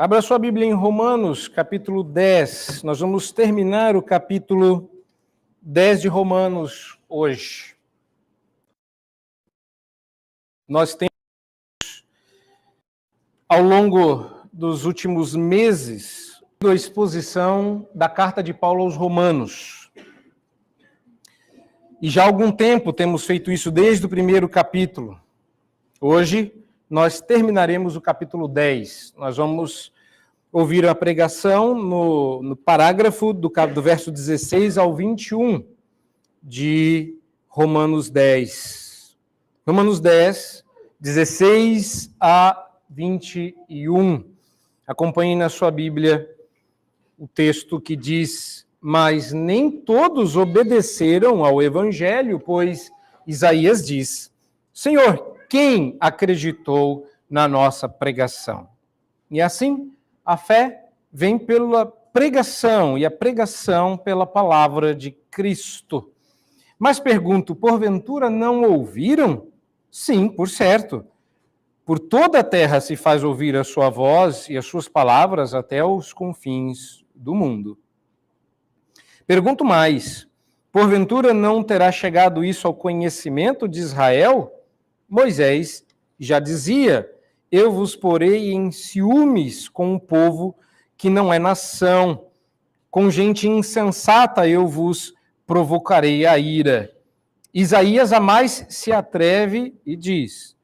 Abra sua Bíblia em Romanos, capítulo 10. Nós vamos terminar o capítulo 10 de Romanos hoje. Nós temos, ao longo dos últimos meses, a exposição da carta de Paulo aos Romanos. E já há algum tempo temos feito isso desde o primeiro capítulo. Hoje, nós terminaremos o capítulo 10. Nós vamos ouvir a pregação no parágrafo do verso 16 ao 21 de Romanos 10. Romanos 10, 16 a 21. Acompanhe na sua Bíblia o texto que diz: mas nem todos obedeceram ao Evangelho, pois Isaías diz: Senhor, quem acreditou na nossa pregação? E assim, a fé vem pela pregação, e a pregação pela palavra de Cristo. Mas pergunto, porventura não ouviram? Sim, por certo. Por toda a terra se faz ouvir a sua voz e as suas palavras até os confins do mundo. Pergunto mais, porventura não terá chegado isso ao conhecimento de Israel? Moisés já dizia: eu vos porei em ciúmes com um povo que não é nação, com gente insensata eu vos provocarei a ira. Isaías a mais se atreve e diz: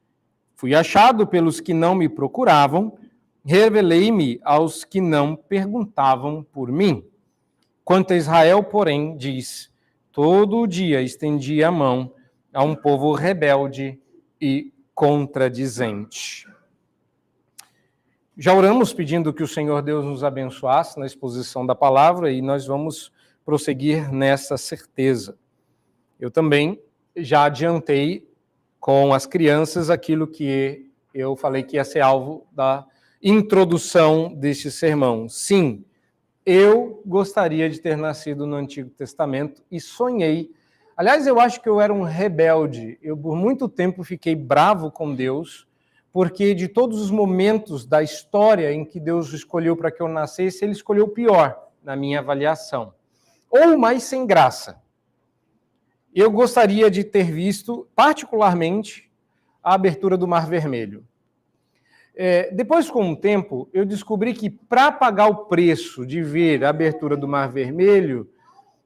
fui achado pelos que não me procuravam, revelei-me aos que não perguntavam por mim. Quanto a Israel, porém, diz: todo dia estendi a mão a um povo rebelde e contradizente. Já oramos pedindo que o Senhor Deus nos abençoasse na exposição da palavra e nós vamos prosseguir nessa certeza. Eu também já adiantei com as crianças aquilo que eu falei que ia ser alvo da introdução deste sermão. Sim, eu gostaria de ter nascido no Antigo Testamento e sonhei. Aliás, eu acho que eu era um rebelde. Eu, por muito tempo, fiquei bravo com Deus, porque de todos os momentos da história em que Deus escolheu para que eu nascesse, ele escolheu o pior, na minha avaliação. Ou o mais sem graça. Eu gostaria de ter visto, particularmente, a abertura do Mar Vermelho. Depois, com o tempo, eu descobri que para pagar o preço de ver a abertura do Mar Vermelho,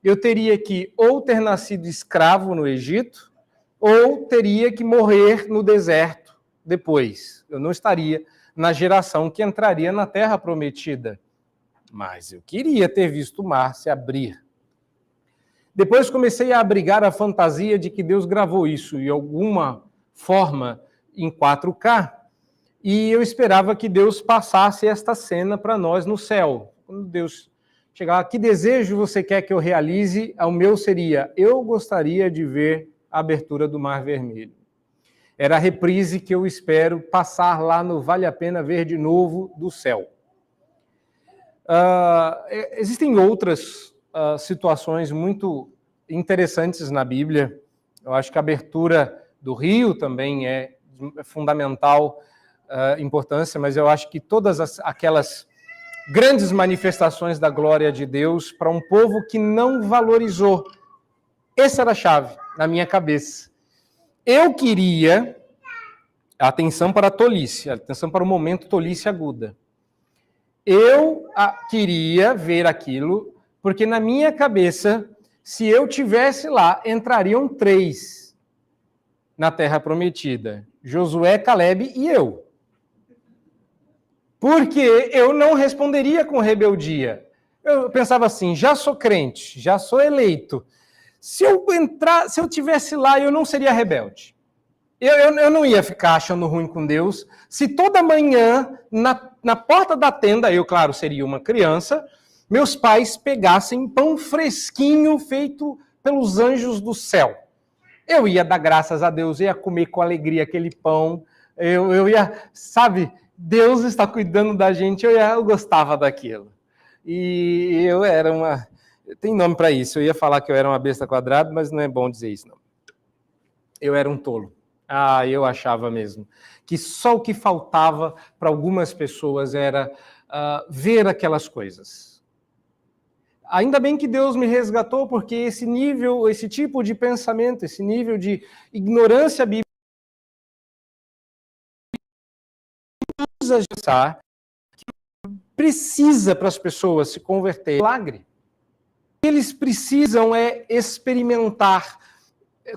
eu teria que ou ter nascido escravo no Egito, ou teria que morrer no deserto depois. Eu não estaria na geração que entraria na Terra Prometida. Mas eu queria ter visto o mar se abrir. Depois comecei a abrigar a fantasia de que Deus gravou isso de alguma forma em 4K, e eu esperava que Deus passasse esta cena para nós no céu. Quando Deus chegar, que desejo você quer que eu realize? O meu seria: eu gostaria de ver a abertura do Mar Vermelho. Era a reprise que eu espero passar lá no Vale a Pena Ver de Novo do céu. Existem outras situações muito interessantes na Bíblia. Eu acho que a abertura do rio também é de fundamental importância, mas eu acho que todas aquelas grandes manifestações da glória de Deus para um povo que não valorizou. Essa era a chave na minha cabeça. Eu queria, atenção para a tolice, atenção para o momento tolice aguda. Eu queria ver aquilo, porque na minha cabeça, se eu tivesse lá, entrariam 3 na Terra Prometida: Josué, Calebe e eu. Porque eu não responderia com rebeldia. Eu pensava assim: já sou crente, já sou eleito. Se eu tivesse lá, eu não seria rebelde. Eu não ia ficar achando ruim com Deus. Se toda manhã, na porta da tenda, eu, claro, seria uma criança, meus pais pegassem pão fresquinho feito pelos anjos do céu. Eu ia dar graças a Deus, ia comer com alegria aquele pão. Eu ia, sabe, Deus está cuidando da gente, eu gostava daquilo. E eu era uma... Tem nome para isso, eu ia falar que eu era uma besta quadrada, mas não é bom dizer isso, não. Eu era um tolo. Eu achava mesmo que só o que faltava para algumas pessoas era ver aquelas coisas. Ainda bem que Deus me resgatou, porque esse nível, esse tipo de pensamento, esse nível de ignorância bíblica precisa para as pessoas se converterem. Milagre. Eles precisam experimentar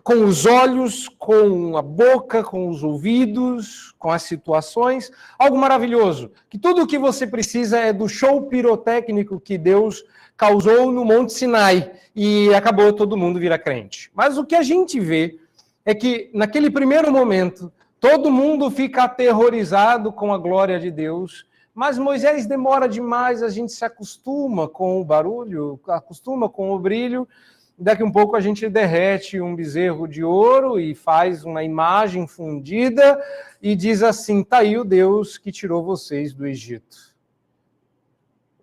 com os olhos, com a boca, com os ouvidos, com as situações, algo maravilhoso. Que tudo o que você precisa é do show pirotécnico que Deus causou no Monte Sinai e acabou todo mundo virar crente. Mas o que a gente vê é que naquele primeiro momento todo mundo fica aterrorizado com a glória de Deus, mas Moisés demora demais, a gente se acostuma com o barulho, acostuma com o brilho. Daqui um pouco a gente derrete um bezerro de ouro e faz uma imagem fundida e diz assim: tá aí o Deus que tirou vocês do Egito.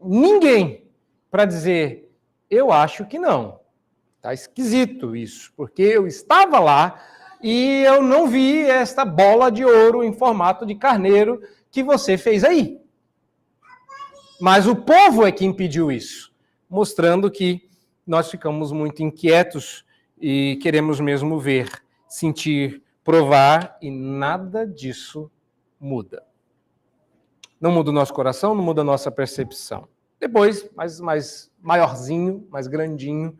Ninguém para dizer, eu acho que não. Tá esquisito isso, porque eu estava lá e eu não vi esta bola de ouro em formato de carneiro que você fez aí. Mas o povo é que impediu isso, mostrando que nós ficamos muito inquietos e queremos mesmo ver, sentir, provar, e nada disso muda. Não muda o nosso coração, não muda a nossa percepção. Depois, mais maiorzinho, mais grandinho,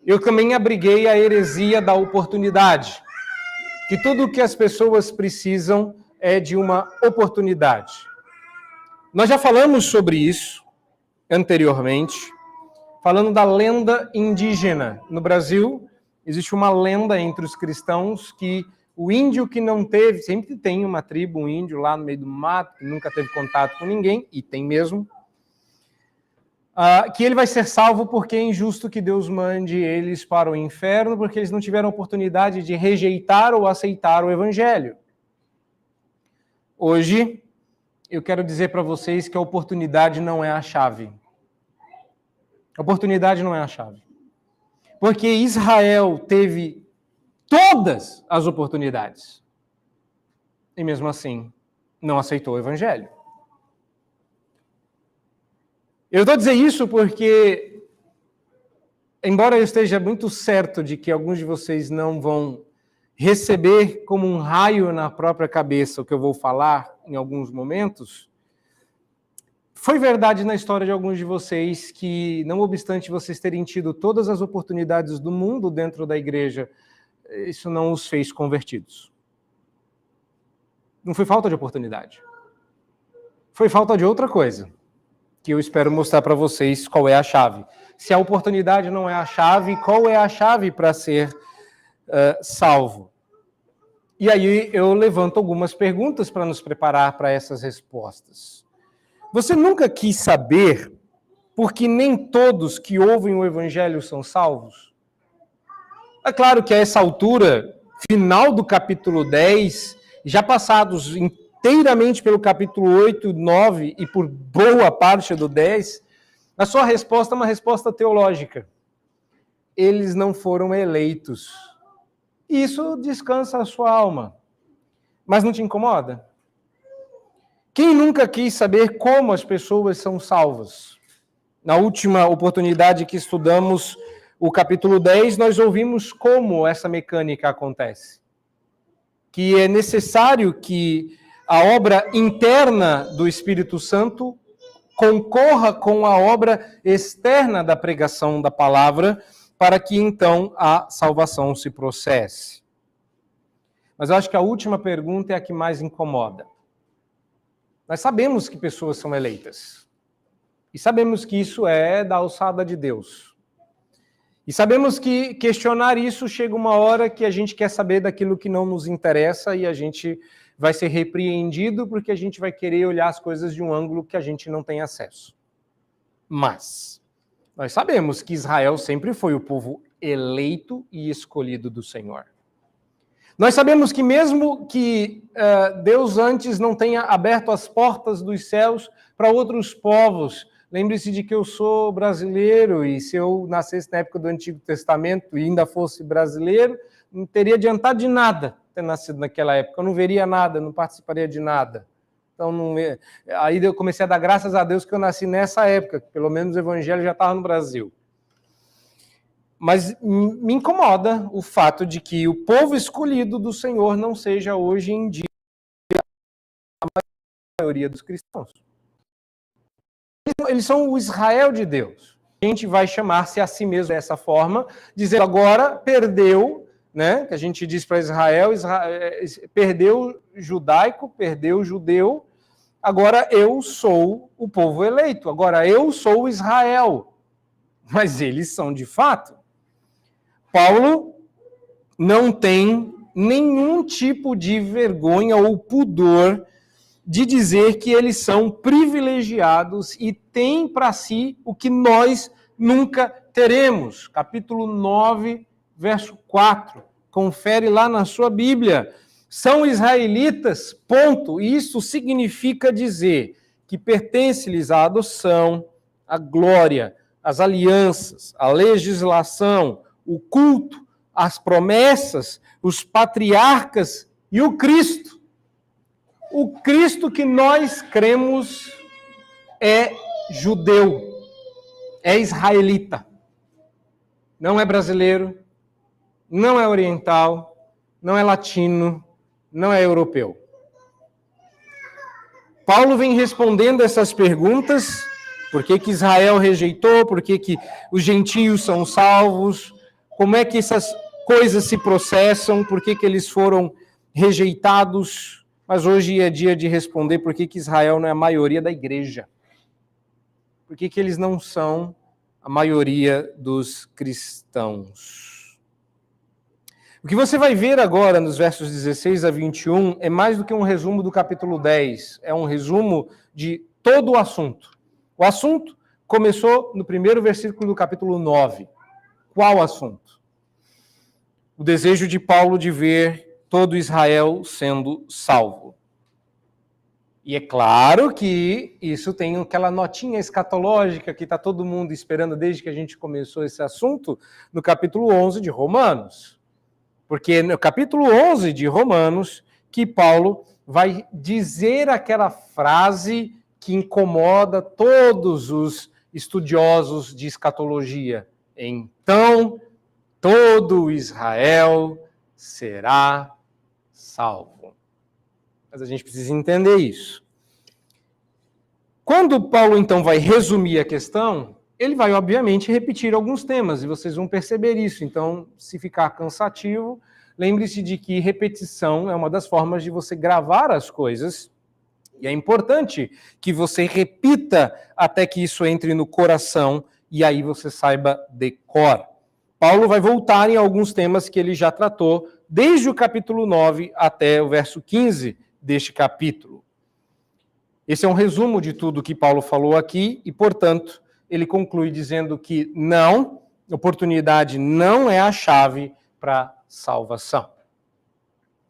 eu também abriguei a heresia da oportunidade. Que tudo o que as pessoas precisam é de uma oportunidade. Nós já falamos sobre isso anteriormente, falando da lenda indígena. No Brasil, existe uma lenda entre os cristãos que o índio que não teve, sempre tem uma tribo, um índio lá no meio do mato, que nunca teve contato com ninguém, e tem mesmo, que ele vai ser salvo porque é injusto que Deus mande eles para o inferno, porque eles não tiveram oportunidade de rejeitar ou aceitar o evangelho. Hoje, eu quero dizer para vocês que a oportunidade não é a chave. A oportunidade não é a chave. Porque Israel teve todas as oportunidades. E mesmo assim, não aceitou o evangelho. Eu estou a dizer isso porque, embora eu esteja muito certo de que alguns de vocês não vão receber como um raio na própria cabeça o que eu vou falar em alguns momentos, foi verdade na história de alguns de vocês que, não obstante vocês terem tido todas as oportunidades do mundo dentro da igreja, isso não os fez convertidos. Não foi falta de oportunidade. Foi falta de outra coisa, que eu espero mostrar para vocês qual é a chave. Se a oportunidade não é a chave, qual é a chave para ser salvo? E aí eu levanto algumas perguntas para nos preparar para essas respostas. Você nunca quis saber por que nem todos que ouvem o evangelho são salvos? É claro que a essa altura, final do capítulo 10, já passados inteiramente pelo capítulo 8, 9 e por boa parte do 10, a sua resposta é uma resposta teológica. Eles não foram eleitos. Isso descansa a sua alma. Mas não te incomoda? Quem nunca quis saber como as pessoas são salvas? Na última oportunidade que estudamos o capítulo 10, nós ouvimos como essa mecânica acontece. Que é necessário que a obra interna do Espírito Santo concorra com a obra externa da pregação da palavra, para que então a salvação se processe. Mas eu acho que a última pergunta é a que mais incomoda. Nós sabemos que pessoas são eleitas. E sabemos que isso é da alçada de Deus. E sabemos que questionar isso chega uma hora que a gente quer saber daquilo que não nos interessa e a gente vai ser repreendido porque a gente vai querer olhar as coisas de um ângulo que a gente não tem acesso. Mas nós sabemos que Israel sempre foi o povo eleito e escolhido do Senhor. Nós sabemos que mesmo que Deus antes não tenha aberto as portas dos céus para outros povos, lembre-se de que eu sou brasileiro e se eu nascesse na época do Antigo Testamento e ainda fosse brasileiro, não teria adiantado de nada ter nascido naquela época. Eu não veria nada, não participaria de nada. Então, aí eu comecei a dar graças a Deus que eu nasci nessa época, que pelo menos o evangelho já estava no Brasil. Mas me incomoda o fato de que o povo escolhido do Senhor não seja hoje em dia a maioria dos cristãos. Eles são o Israel de Deus. A gente vai chamar-se a si mesmo dessa forma, dizendo agora perdeu, né? Que a gente diz para Israel, perdeu judaico, perdeu judeu, agora eu sou o povo eleito, agora eu sou Israel. Mas eles são de fato. Paulo não tem nenhum tipo de vergonha ou pudor de dizer que eles são privilegiados e têm para si o que nós nunca teremos. Capítulo 9, verso 4. Confere lá na sua Bíblia. São israelitas, ponto. Isso significa dizer que pertence-lhes a adoção, a glória, as alianças, a legislação, o culto, as promessas, os patriarcas e o Cristo. O Cristo que nós cremos é judeu, é israelita. Não é brasileiro, não é oriental, não é latino, não é europeu. Paulo vem respondendo essas perguntas. Por que que Israel rejeitou? Por que que os gentios são salvos? Como é que essas coisas se processam? Por que que eles foram rejeitados? Mas hoje é dia de responder por que que Israel não é a maioria da igreja. Por que que eles não são a maioria dos cristãos. O que você vai ver agora nos versos 16 a 21 é mais do que um resumo do capítulo 10. É um resumo de todo o assunto. O assunto começou no primeiro versículo do capítulo 9. Qual assunto? O desejo de Paulo de ver todo Israel sendo salvo. E é claro que isso tem aquela notinha escatológica que está todo mundo esperando desde que a gente começou esse assunto, no capítulo 11 de Romanos. Porque no capítulo 11 de Romanos, que Paulo vai dizer aquela frase que incomoda todos os estudiosos de escatologia. Então, todo Israel será salvo. Mas a gente precisa entender isso. Quando Paulo, então, vai resumir a questão, ele vai, obviamente, repetir alguns temas, e vocês vão perceber isso. Então, se ficar cansativo, lembre-se de que repetição é uma das formas de você gravar as coisas, e é importante que você repita até que isso entre no coração, e aí você saiba de cor. Paulo vai voltar em alguns temas que ele já tratou, desde o capítulo 9 até o verso 15 deste capítulo. Esse é um resumo de tudo que Paulo falou aqui, e, portanto, ele conclui dizendo que não, oportunidade não é a chave para salvação.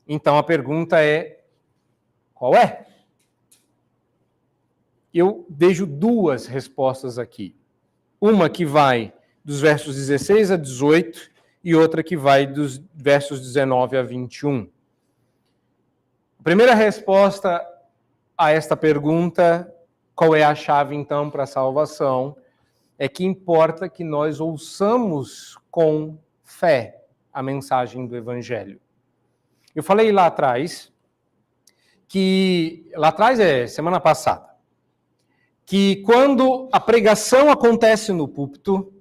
Então a pergunta é, qual é? Eu vejo duas respostas aqui. Uma que vai dos versos 16 a 18 e outra que vai dos versos 19 a 21. A primeira resposta a esta pergunta, qual é a chave então para a salvação, é que importa que nós ouçamos com fé a mensagem do Evangelho. Eu falei lá atrás, semana passada, que quando a pregação acontece no púlpito,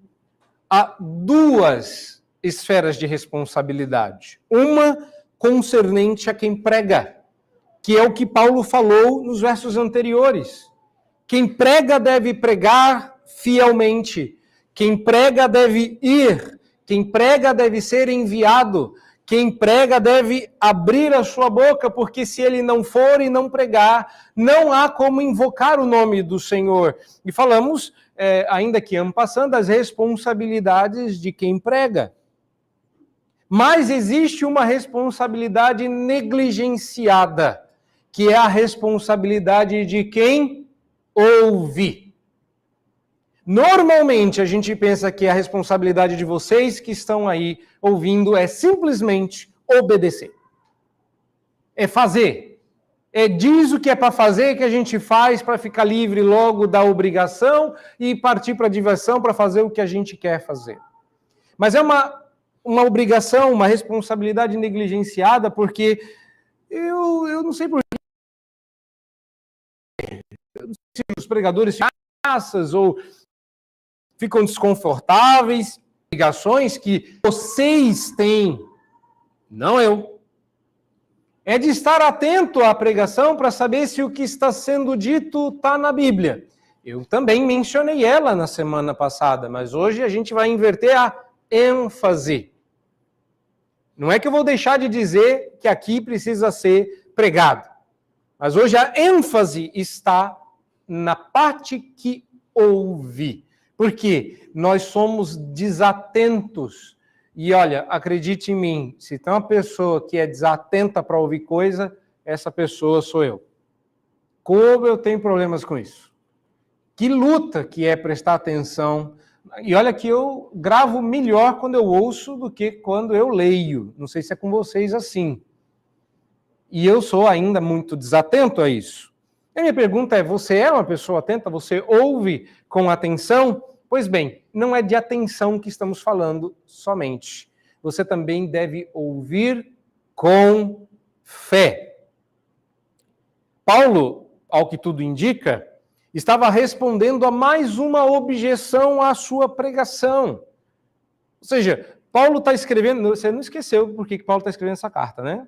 há duas esferas de responsabilidade. Uma concernente a quem prega, que é o que Paulo falou nos versos anteriores. Quem prega deve pregar fielmente. Quem prega deve ir. Quem prega deve ser enviado. Quem prega deve abrir a sua boca, porque se ele não for e não pregar, não há como invocar o nome do Senhor. E falamos, ainda que en passant, das responsabilidades de quem prega. Mas existe uma responsabilidade negligenciada, que é a responsabilidade de quem ouve. Normalmente a gente pensa que a responsabilidade de vocês que estão aí ouvindo é simplesmente obedecer. É fazer. Diz o que é para fazer, que a gente faz para ficar livre logo da obrigação e partir para a diversão para fazer o que a gente quer fazer. Mas é uma obrigação, uma responsabilidade negligenciada, porque eu não sei por que os pregadores ficam massas ou ficam desconfortáveis, obrigações que vocês têm, não eu. É de estar atento à pregação para saber se o que está sendo dito está na Bíblia. Eu também mencionei ela na semana passada, mas hoje a gente vai inverter a ênfase. Não é que eu vou deixar de dizer que aqui precisa ser pregado, mas hoje a ênfase está na parte que ouve. Porque nós somos desatentos. E olha, acredite em mim, se tem uma pessoa que é desatenta para ouvir coisa, essa pessoa sou eu. Como eu tenho problemas com isso. Que luta que é prestar atenção. E olha que eu gravo melhor quando eu ouço do que quando eu leio. Não sei se é com vocês assim. E eu sou ainda muito desatento a isso. A minha pergunta é, você é uma pessoa atenta? Você ouve com atenção? Pois bem, não é de atenção que estamos falando somente. Você também deve ouvir com fé. Paulo, ao que tudo indica, estava respondendo a mais uma objeção à sua pregação. Ou seja, Paulo está escrevendo... Você não esqueceu por que Paulo está escrevendo essa carta, né?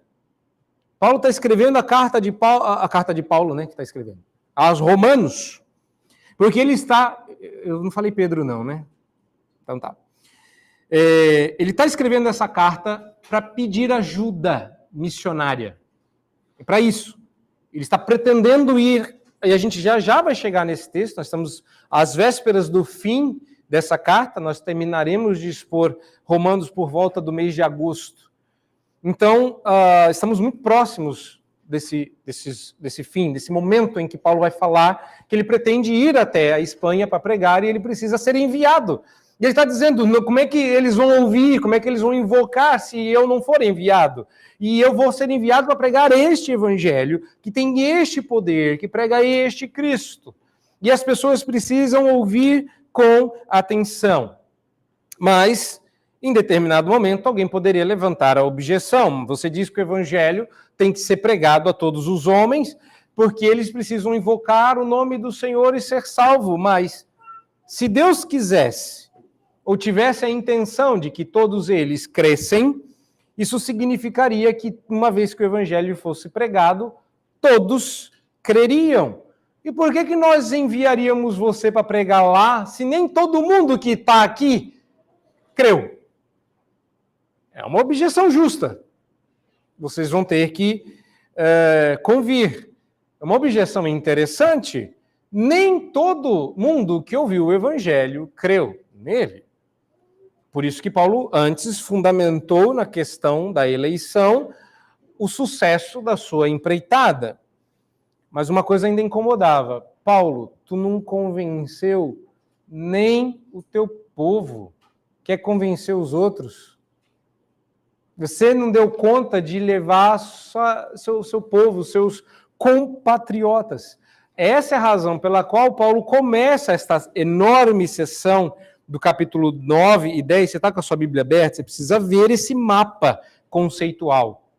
Paulo está escrevendo a carta de Paulo, né? Que está escrevendo. Aos Romanos. Porque ele está... Eu não falei Pedro, não, né? Então tá. Ele está escrevendo essa carta para pedir ajuda missionária. É para isso. Ele está pretendendo ir, e a gente já vai chegar nesse texto, nós estamos às vésperas do fim dessa carta, nós terminaremos de expor Romanos por volta do mês de agosto. Então, estamos muito próximos desse fim, desse momento em que Paulo vai falar que ele pretende ir até a Espanha para pregar e ele precisa ser enviado. E ele está dizendo, como é que eles vão ouvir, como é que eles vão invocar se eu não for enviado? E eu vou ser enviado para pregar este evangelho, que tem este poder, que prega este Cristo. E as pessoas precisam ouvir com atenção. Mas, em determinado momento, alguém poderia levantar a objeção. Você diz que o evangelho tem que ser pregado a todos os homens, porque eles precisam invocar o nome do Senhor e ser salvo. Mas, se Deus quisesse, ou tivesse a intenção de que todos eles crescem, isso significaria que, uma vez que o evangelho fosse pregado, todos creriam. E por que nós enviaríamos você para pregar lá, se nem todo mundo que está aqui creu? É uma objeção justa. Vocês vão ter que convir. É uma objeção interessante. Nem todo mundo que ouviu o evangelho creu nele. Por isso que Paulo antes fundamentou na questão da eleição o sucesso da sua empreitada. Mas uma coisa ainda incomodava. Paulo, tu não convenceu nem o teu povo. Quer convencer os outros? Você não deu conta de levar só seu povo, seus compatriotas. Essa é a razão pela qual Paulo começa esta enorme sessão do capítulo 9 e 10, você está com a sua Bíblia aberta, você precisa ver esse mapa conceitual.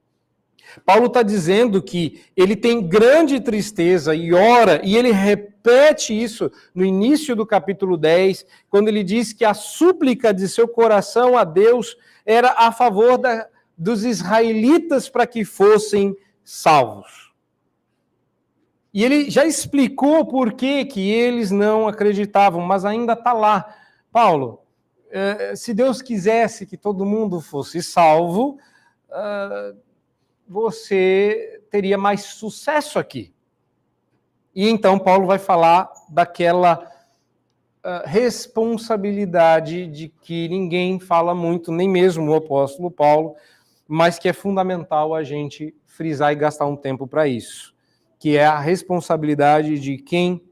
Paulo está dizendo que ele tem grande tristeza e ora, e ele repete isso no início do capítulo 10, quando ele diz que a súplica de seu coração a Deus era a favor dos israelitas para que fossem salvos. E ele já explicou por que eles não acreditavam, mas ainda está lá. Paulo, se Deus quisesse que todo mundo fosse salvo, você teria mais sucesso aqui. E então Paulo vai falar daquela responsabilidade de que ninguém fala muito, nem mesmo o apóstolo Paulo, mas que é fundamental a gente frisar e gastar um tempo para isso, que é a responsabilidade de quem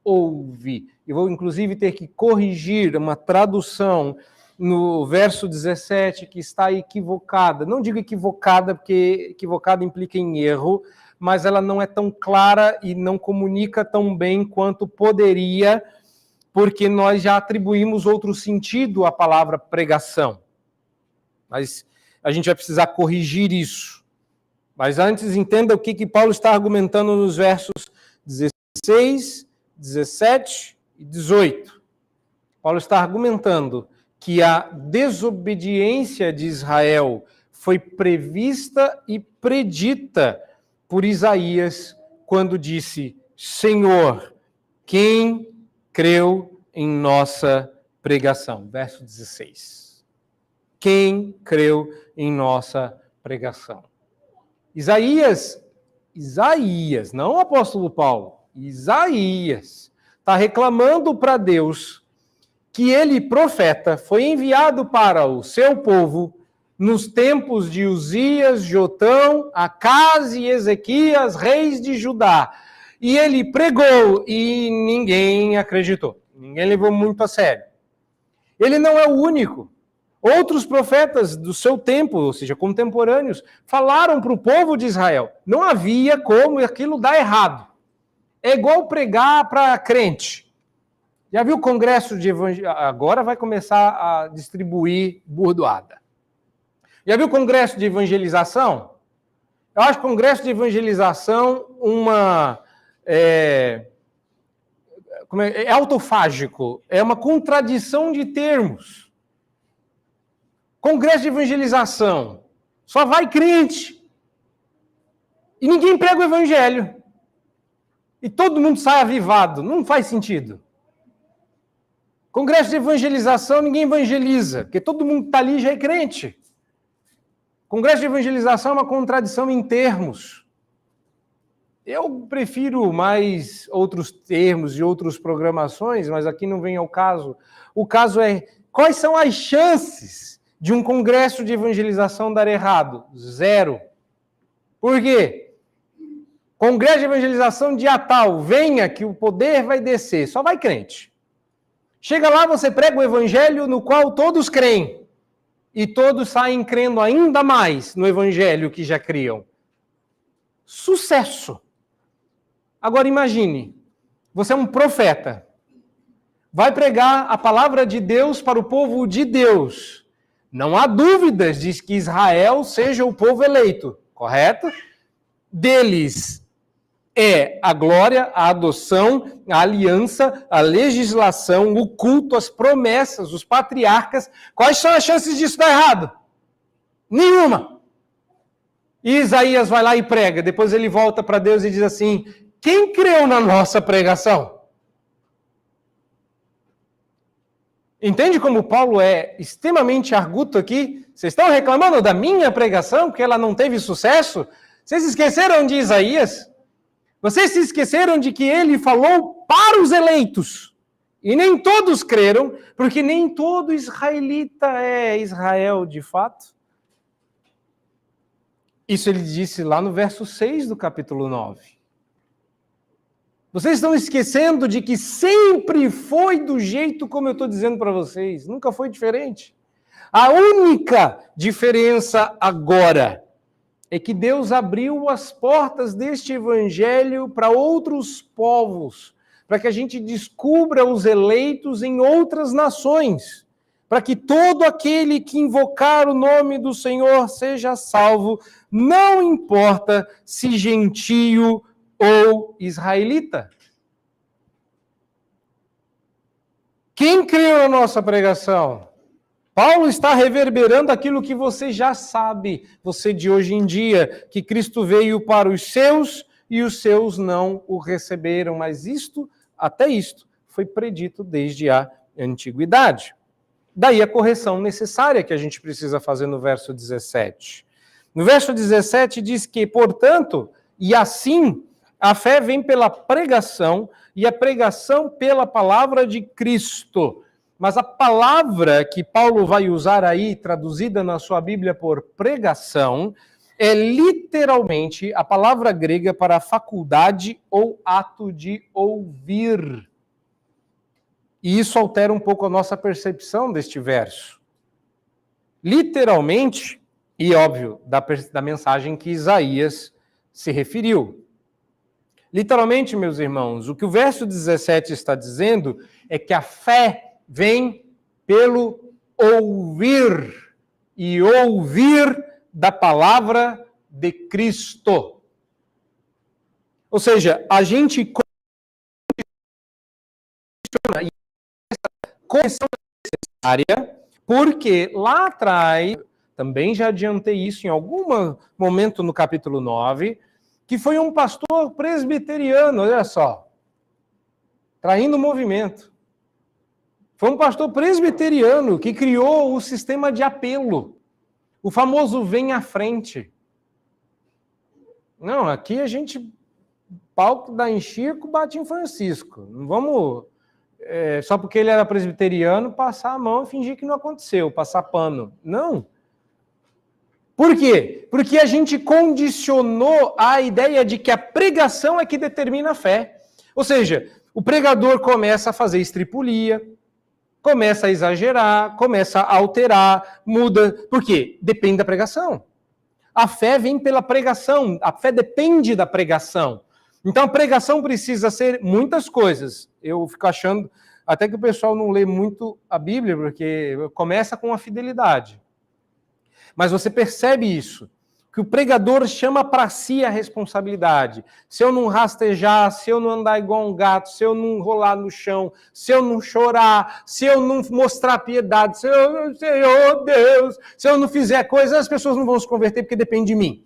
ouve. Eu vou, inclusive, ter que corrigir uma tradução no verso 17 que está equivocada. Não digo equivocada, porque equivocada implica em erro, mas ela não é tão clara e não comunica tão bem quanto poderia, porque nós já atribuímos outro sentido à palavra pregação. Mas a gente vai precisar corrigir isso. Mas antes, entenda o que Paulo está argumentando nos versos 16, 17 e 18. Paulo está argumentando que a desobediência de Israel foi prevista e predita por Isaías quando disse: Senhor, quem creu em nossa pregação? Verso 16. Quem creu em nossa pregação? Isaías, não o apóstolo Paulo, Isaías está reclamando para Deus que ele, profeta, foi enviado para o seu povo nos tempos de Uzias, Jotão, Acaz e Ezequias, reis de Judá. E ele pregou e ninguém acreditou. Ninguém levou muito a sério. Ele não é o único. Outros profetas do seu tempo, ou seja, contemporâneos, falaram para o povo de Israel. Não havia como aquilo dar errado. É igual pregar para crente. Já viu o congresso de evangelização? Agora vai começar a distribuir burdoada. Já viu o congresso de evangelização? Eu acho que o congresso de evangelização é autofágico, é uma contradição de termos. Congresso de evangelização, só vai crente. E ninguém prega o evangelho. E todo mundo sai avivado, não faz sentido. Congresso de evangelização, ninguém evangeliza, porque todo mundo que está ali já é crente. Congresso de evangelização é uma contradição em termos. Eu prefiro mais outros termos e outras programações, mas aqui não vem ao caso. O caso é, quais são as chances de um congresso de evangelização dar errado? 0. Por quê? Congresso de evangelização dia tal, venha que o poder vai descer, só vai crente. Chega lá, você prega o evangelho no qual todos creem. E todos saem crendo ainda mais no evangelho que já criam. Sucesso! Agora imagine, você é um profeta. Vai pregar a palavra de Deus para o povo de Deus. Não há dúvidas de que Israel seja o povo eleito, correto? Deles é a glória, a adoção, a aliança, a legislação, o culto, as promessas, os patriarcas. Quais são as chances disso dar errado? Nenhuma. E Isaías vai lá e prega. Depois ele volta para Deus e diz assim: quem creu na nossa pregação? Entende como Paulo é extremamente arguto aqui? Vocês estão reclamando da minha pregação, porque ela não teve sucesso? Vocês esqueceram de Isaías? Vocês se esqueceram de que ele falou para os eleitos. E nem todos creram, porque nem todo israelita é Israel de fato. Isso ele disse lá no verso 6 do capítulo 9. Vocês estão esquecendo de que sempre foi do jeito como eu estou dizendo para vocês. Nunca foi diferente. A única diferença agora é que Deus abriu as portas deste evangelho para outros povos, para que a gente descubra os eleitos em outras nações, para que todo aquele que invocar o nome do Senhor seja salvo, não importa se gentio ou israelita. Quem creu na nossa pregação? Paulo está reverberando aquilo que você já sabe, você de hoje em dia, que Cristo veio para os seus e os seus não o receberam, mas até isto, foi predito desde a antiguidade. Daí a correção necessária que a gente precisa fazer no verso 17. No verso 17 diz que, portanto, e assim, a fé vem pela pregação, e a pregação pela palavra de Cristo. Mas a palavra que Paulo vai usar aí, traduzida na sua Bíblia por pregação, é literalmente a palavra grega para faculdade ou ato de ouvir. E isso altera um pouco a nossa percepção deste verso. Literalmente, e óbvio, da mensagem que Isaías se referiu. Literalmente, meus irmãos, o que o verso 17 está dizendo é que a fé vem pelo ouvir, e ouvir da palavra de Cristo. Ou seja, a gente condiciona, e essa condição é necessária, porque lá atrás, também já adiantei isso em algum momento no capítulo 9, que foi um pastor presbiteriano, olha só, traindo o movimento. Foi um pastor presbiteriano que criou o sistema de apelo, o famoso vem à frente. Não, aqui a gente, pau que dá em Chico, bate em Francisco. Não vamos, só porque ele era presbiteriano, passar a mão e fingir que não aconteceu, passar pano. Não. Por quê? Porque a gente condicionou a ideia de que a pregação é que determina a fé. Ou seja, o pregador começa a fazer estripulia, começa a exagerar, começa a alterar, muda. Por quê? Depende da pregação. A fé vem pela pregação, a fé depende da pregação. Então a pregação precisa ser muitas coisas. Eu fico achando até que o pessoal não lê muito a Bíblia, porque começa com a fidelidade. Mas você percebe isso, que o pregador chama para si a responsabilidade. Se eu não rastejar, se eu não andar igual um gato, se eu não rolar no chão, se eu não chorar, se eu não mostrar piedade, Senhor Deus, se eu não fizer coisas, as pessoas não vão se converter porque depende de mim.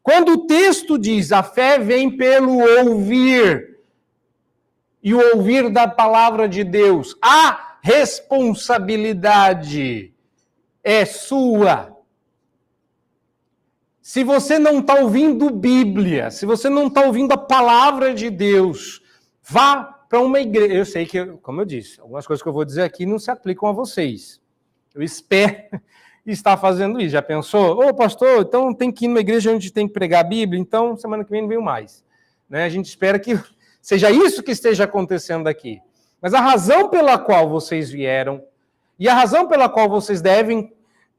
Quando o texto diz a fé vem pelo ouvir, e o ouvir da palavra de Deus, a responsabilidade é sua. Se você não está ouvindo Bíblia, se você não está ouvindo a palavra de Deus, vá para uma igreja. Eu sei que, como eu disse, algumas coisas que eu vou dizer aqui não se aplicam a vocês. Eu espero estar fazendo isso. Já pensou? Ô, pastor, então tem que ir numa igreja onde tem que pregar a Bíblia, então semana que vem não veio mais. Né? A gente espera que seja isso que esteja acontecendo aqui. Mas a razão pela qual vocês vieram, e a razão pela qual vocês devem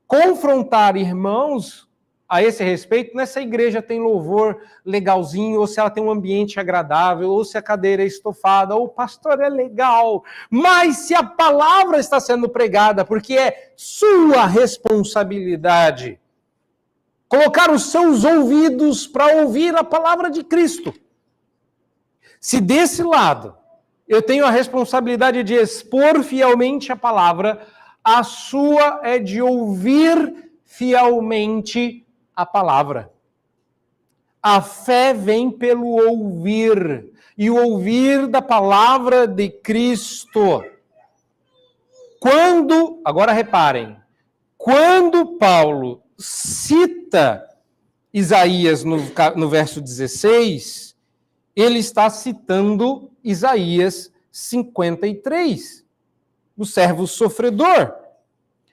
confrontar irmãos a esse respeito, não é se a igreja tem louvor legalzinho, ou se ela tem um ambiente agradável, ou se a cadeira é estofada, ou o pastor é legal, mas se a palavra está sendo pregada, porque é sua responsabilidade colocar os seus ouvidos para ouvir a palavra de Cristo. Se desse lado eu tenho a responsabilidade de expor fielmente a palavra, a sua é de ouvir fielmente a palavra. A fé vem pelo ouvir, e o ouvir da palavra de Cristo. Agora reparem, quando Paulo cita Isaías no verso 16, ele está citando Isaías 53, o servo sofredor.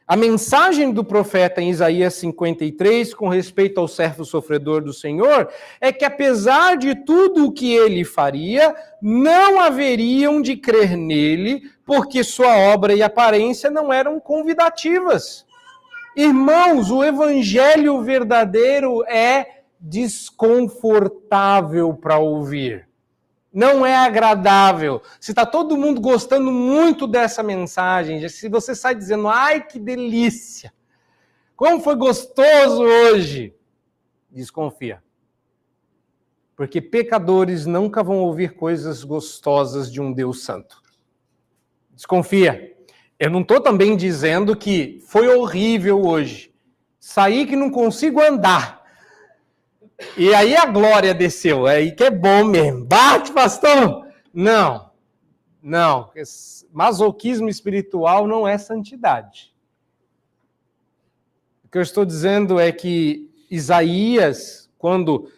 A mensagem do profeta em Isaías 53, com respeito ao servo sofredor do Senhor, é que apesar de tudo o que ele faria, não haveriam de crer nele, porque sua obra e aparência não eram convidativas. Irmãos, o evangelho verdadeiro é desconfortável para ouvir. Não é agradável. Se está todo mundo gostando muito dessa mensagem, se você sai dizendo, ai, que delícia, como foi gostoso hoje, desconfia. Porque pecadores nunca vão ouvir coisas gostosas de um Deus santo. Desconfia. Eu não estou também dizendo que foi horrível hoje. Saí que não consigo andar. E aí a glória desceu, aí que é bom mesmo. Bate, pastor! Não. Masoquismo espiritual não é santidade. O que eu estou dizendo é que Isaías, quando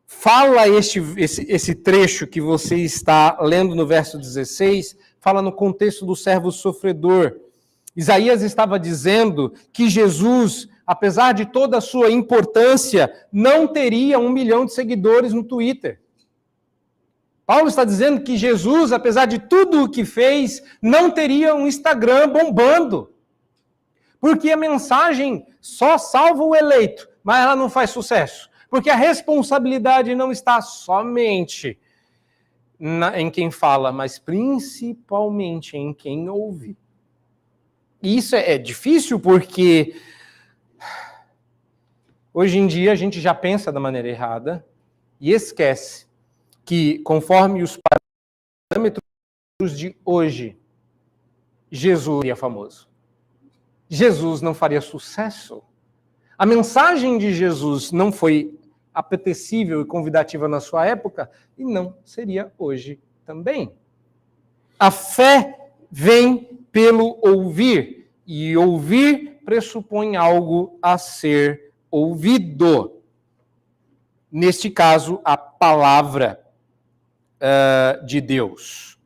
fala esse trecho que você está lendo no verso 16, fala no contexto do servo sofredor. Isaías estava dizendo que Jesus, apesar de toda a sua importância, não teria 1 milhão de seguidores no Twitter. Paulo está dizendo que Jesus, apesar de tudo o que fez, não teria um Instagram bombando. Porque a mensagem só salva o eleito, mas ela não faz sucesso. Porque a responsabilidade não está somente em quem fala, mas principalmente em quem ouve. E isso é difícil porque hoje em dia a gente já pensa da maneira errada e esquece que, conforme os parâmetros de hoje, Jesus seria famoso. Jesus não faria sucesso. A mensagem de Jesus não foi apetecível e convidativa na sua época e não seria hoje também. A fé vem pelo ouvir e ouvir pressupõe algo a ser ouvido. Neste caso, a palavra de Deus.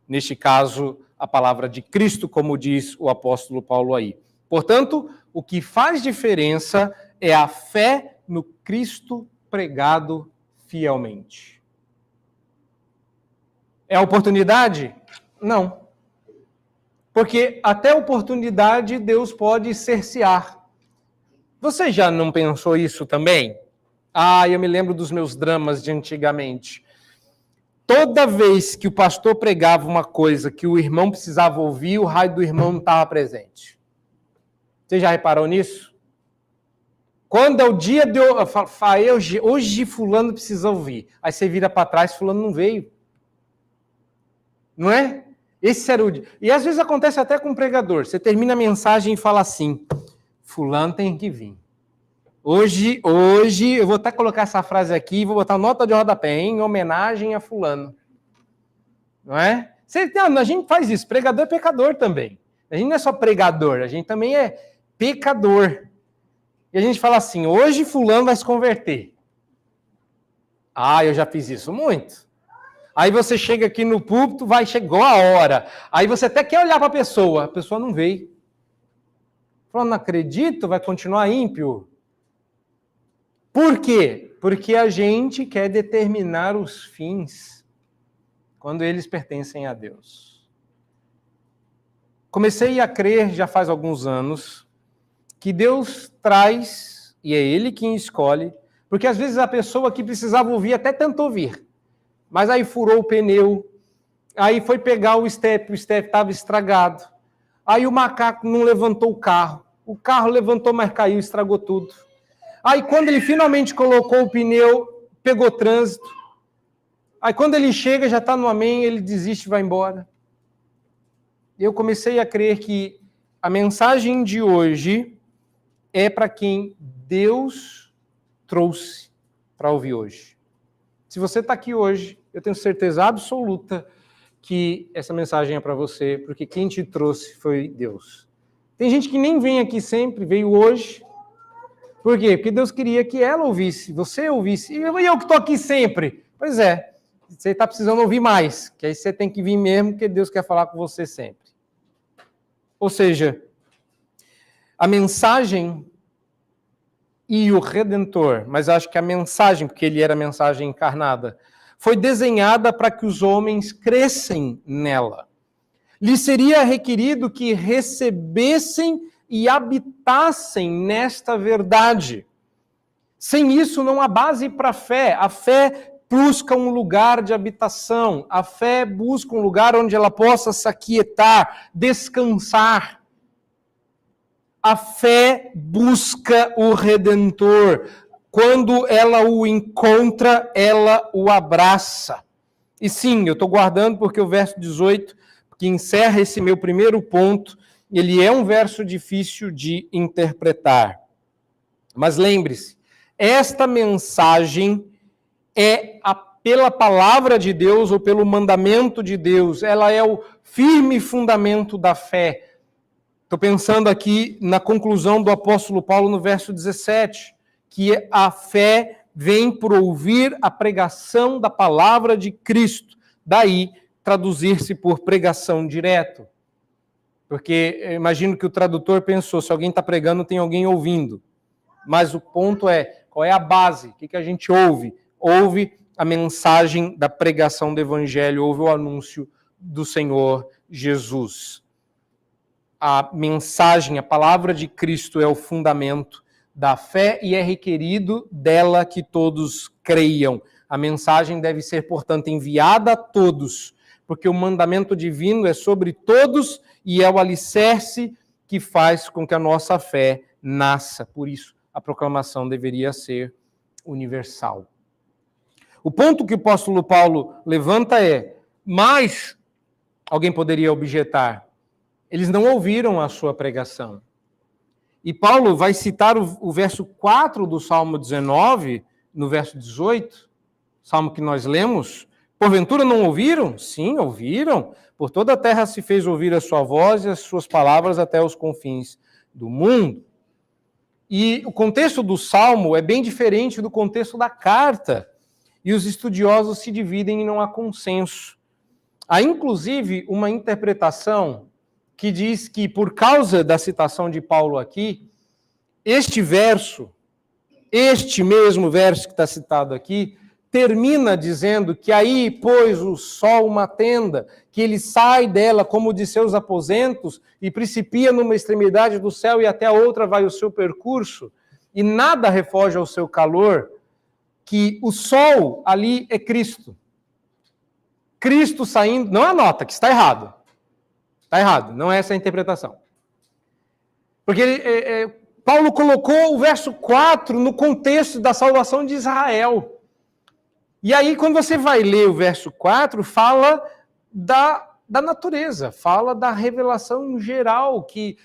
Neste caso, a palavra de Cristo, como diz o apóstolo Paulo aí. Portanto, o que faz diferença é a fé no Cristo pregado fielmente. É a oportunidade? Não. Porque até oportunidade Deus pode cercear. Você já não pensou isso também? Eu me lembro dos meus dramas de antigamente. Toda vez que o pastor pregava uma coisa que o irmão precisava ouvir, o raio do irmão não estava presente. Você já reparou nisso? Quando é o dia de hoje fulano precisa ouvir. Aí você vira para trás, fulano não veio. Não é? Esse era o dia. E às vezes acontece até com o pregador. Você termina a mensagem e fala assim, fulano tem que vir. Hoje, eu vou até colocar essa frase aqui, vou botar nota de rodapé, em homenagem a fulano. Não é? A gente faz isso, pregador é pecador também. A gente não é só pregador, a gente também é pecador. E a gente fala assim, hoje fulano vai se converter. Eu já fiz isso muito. Aí você chega aqui no púlpito, chegou a hora. Aí você até quer olhar para a pessoa não veio. Fala, não acredito, vai continuar ímpio. Por quê? Porque a gente quer determinar os fins quando eles pertencem a Deus. Comecei a crer já faz alguns anos que Deus traz, e é Ele quem escolhe, porque às vezes a pessoa que precisava ouvir até tentou ouvir, mas aí furou o pneu, aí foi pegar o step estava estragado, aí o macaco não levantou o carro levantou, mas caiu, estragou tudo. Aí quando ele finalmente colocou o pneu, pegou trânsito, aí quando ele chega, já está no amém, ele desiste e vai embora. Eu comecei a crer que a mensagem de hoje é para quem Deus trouxe para ouvir hoje. Se você está aqui hoje, eu tenho certeza absoluta que essa mensagem é para você, porque quem te trouxe foi Deus. Tem gente que nem vem aqui sempre, veio hoje. Por quê? Porque Deus queria que ela ouvisse, você ouvisse. E eu que estou aqui sempre. Pois é, você está precisando ouvir mais, que aí você tem que vir mesmo, porque Deus quer falar com você sempre. Ou seja, a mensagem e o Redentor, mas acho que a mensagem, porque ele era a mensagem encarnada, foi desenhada para que os homens crescem nela. Lhes seria requerido que recebessem e habitassem nesta verdade. Sem isso, não há base para a fé. A fé busca um lugar de habitação. A fé busca um lugar onde ela possa se aquietar, descansar. A fé busca o Redentor. Quando ela o encontra, ela o abraça. E sim, eu estou guardando porque o verso 18, que encerra esse meu primeiro ponto, ele é um verso difícil de interpretar. Mas lembre-se, esta mensagem é pela palavra de Deus ou pelo mandamento de Deus, ela é o firme fundamento da fé. Estou pensando aqui na conclusão do apóstolo Paulo no verso 17, que a fé vem por ouvir a pregação da palavra de Cristo. Daí, traduzir-se por pregação direto. Porque eu imagino que o tradutor pensou, se alguém está pregando, tem alguém ouvindo. Mas o ponto é, qual é a base? O que a gente ouve? Ouve a mensagem da pregação do Evangelho, ouve o anúncio do Senhor Jesus. A mensagem, a palavra de Cristo é o fundamento da fé e é requerido dela que todos creiam. A mensagem deve ser, portanto, enviada a todos, porque o mandamento divino é sobre todos e é o alicerce que faz com que a nossa fé nasça. Por isso, a proclamação deveria ser universal. O ponto que o apóstolo Paulo levanta é, mas, alguém poderia objetar, eles não ouviram a sua pregação. E Paulo vai citar o verso 4 do Salmo 19, no verso 18, Salmo que nós lemos. Porventura não ouviram? Sim, ouviram. Por toda a terra se fez ouvir a sua voz e as suas palavras até os confins do mundo. E o contexto do Salmo é bem diferente do contexto da carta. E os estudiosos se dividem e não há consenso. Há, inclusive, uma interpretação que diz que, por causa da citação de Paulo aqui, este mesmo verso que está citado aqui, termina dizendo que aí pôs o sol uma tenda, que ele sai dela como de seus aposentos e principia numa extremidade do céu e até a outra vai o seu percurso, e nada refoge ao seu calor, que o sol ali é Cristo. Cristo saindo, não anota, que está errado. Está errado, não é essa a interpretação. Porque Paulo colocou o verso 4 no contexto da salvação de Israel. E aí, quando você vai ler o verso 4, fala da natureza, fala da revelação geral, que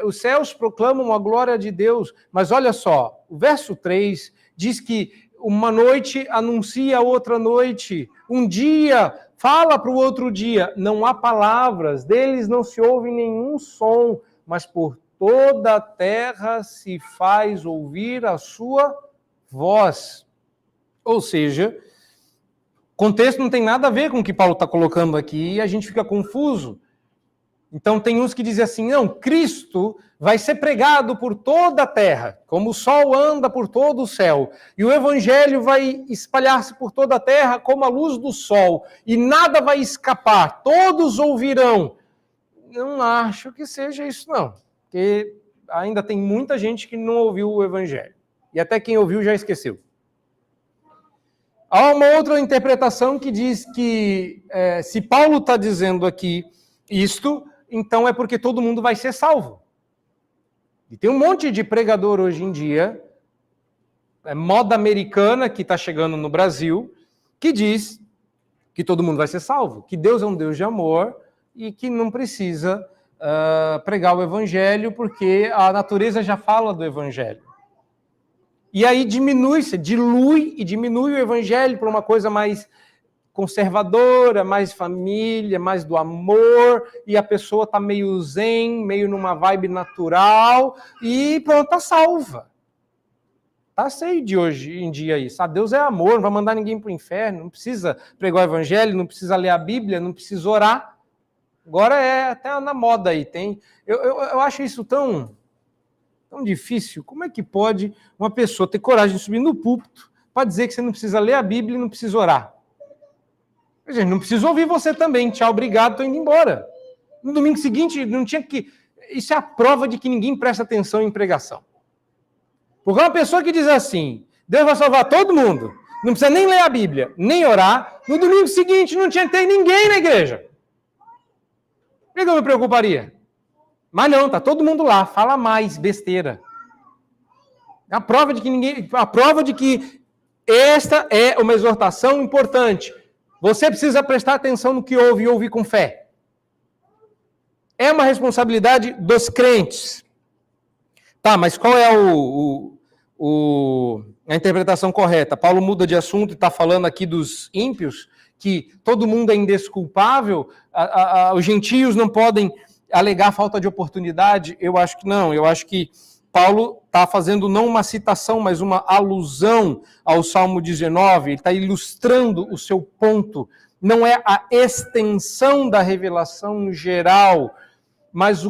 os céus proclamam a glória de Deus. Mas olha só, o verso 3 diz que uma noite anuncia a outra noite, um dia fala para o outro dia, não há palavras, deles não se ouve nenhum som, mas por toda a terra se faz ouvir a sua voz. Ou seja, o contexto não tem nada a ver com o que Paulo está colocando aqui e a gente fica confuso. Então tem uns que dizem assim, não, Cristo vai ser pregado por toda a terra, como o sol anda por todo o céu, e o evangelho vai espalhar-se por toda a terra como a luz do sol, e nada vai escapar, todos ouvirão. Não acho que seja isso não, porque ainda tem muita gente que não ouviu o evangelho, e até quem ouviu já esqueceu. Há uma outra interpretação que diz que se Paulo está dizendo aqui isto, então é porque todo mundo vai ser salvo. E tem um monte de pregador hoje em dia, moda americana que está chegando no Brasil, que diz que todo mundo vai ser salvo, que Deus é um Deus de amor e que não precisa pregar o evangelho porque a natureza já fala do evangelho. E aí dilui e diminui o evangelho para uma coisa mais conservadora, mais família, mais do amor, e a pessoa está meio zen, meio numa vibe natural, e pronto, está salva. Está cheio de hoje em dia isso. Deus é amor, não vai mandar ninguém para o inferno, não precisa pregar o evangelho, não precisa ler a Bíblia, não precisa orar. Agora é até na moda aí. Eu acho isso tão difícil. Como é que pode uma pessoa ter coragem de subir no púlpito para dizer que você não precisa ler a Bíblia e não precisa orar? Gente, não preciso ouvir você também. Tchau, obrigado, estou indo embora. No domingo seguinte, não tinha que... Isso é a prova de que ninguém presta atenção em pregação. Porque uma pessoa que diz assim, Deus vai salvar todo mundo, não precisa nem ler a Bíblia, nem orar, no domingo seguinte não tinha que ter ninguém na igreja. Por que eu me preocuparia? Mas não, tá todo mundo lá, fala mais besteira. A prova de que esta é uma exortação importante. Você precisa prestar atenção no que ouve e ouvir com fé. É uma responsabilidade dos crentes. Tá, mas qual é a interpretação correta? Paulo muda de assunto e está falando aqui dos ímpios, que todo mundo é indesculpável, os gentios não podem alegar falta de oportunidade? Eu acho que não, eu acho que Paulo está fazendo não uma citação, mas uma alusão ao Salmo 19, ele está ilustrando o seu ponto. Não é a extensão da revelação geral, mas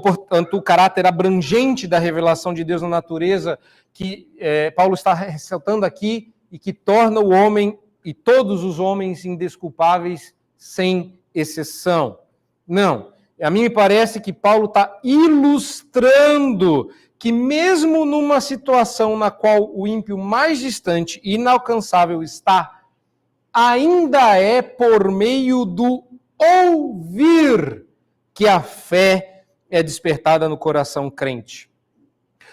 portanto, o caráter abrangente da revelação de Deus na natureza que Paulo está ressaltando aqui e que torna o homem e todos os homens indesculpáveis sem exceção. Não. A mim me parece que Paulo está ilustrando que mesmo numa situação na qual o ímpio mais distante e inalcançável está, ainda é por meio do ouvir que a fé é despertada no coração crente.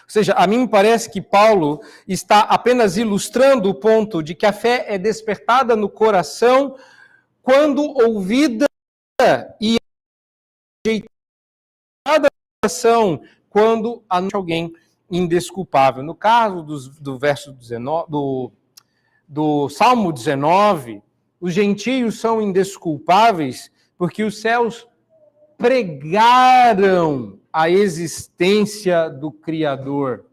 Ou seja, a mim me parece que Paulo está apenas ilustrando o ponto de que a fé é despertada no coração quando ouvida e rejeitada no coração quando anuncia alguém indesculpável. No caso do verso 19, do Salmo 19, os gentios são indesculpáveis porque os céus pregaram a existência do Criador.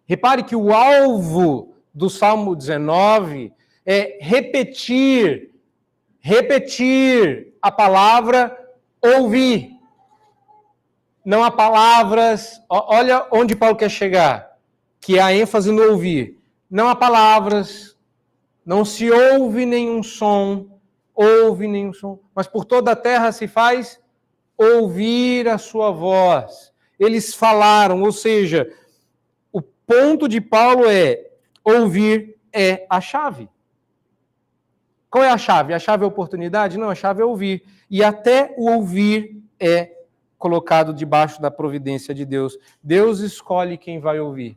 Repare que o alvo do Salmo 19 é repetir a palavra ouvir. Não há palavras, olha onde Paulo quer chegar, que é a ênfase no ouvir. Não há palavras, não se ouve nenhum som, mas por toda a terra se faz ouvir a sua voz. Eles falaram, ou seja, o ponto de Paulo é ouvir é a chave. Qual é a chave? A chave é a oportunidade? Não, a chave é ouvir. E até o ouvir é colocado debaixo da providência de Deus. Deus escolhe quem vai ouvir.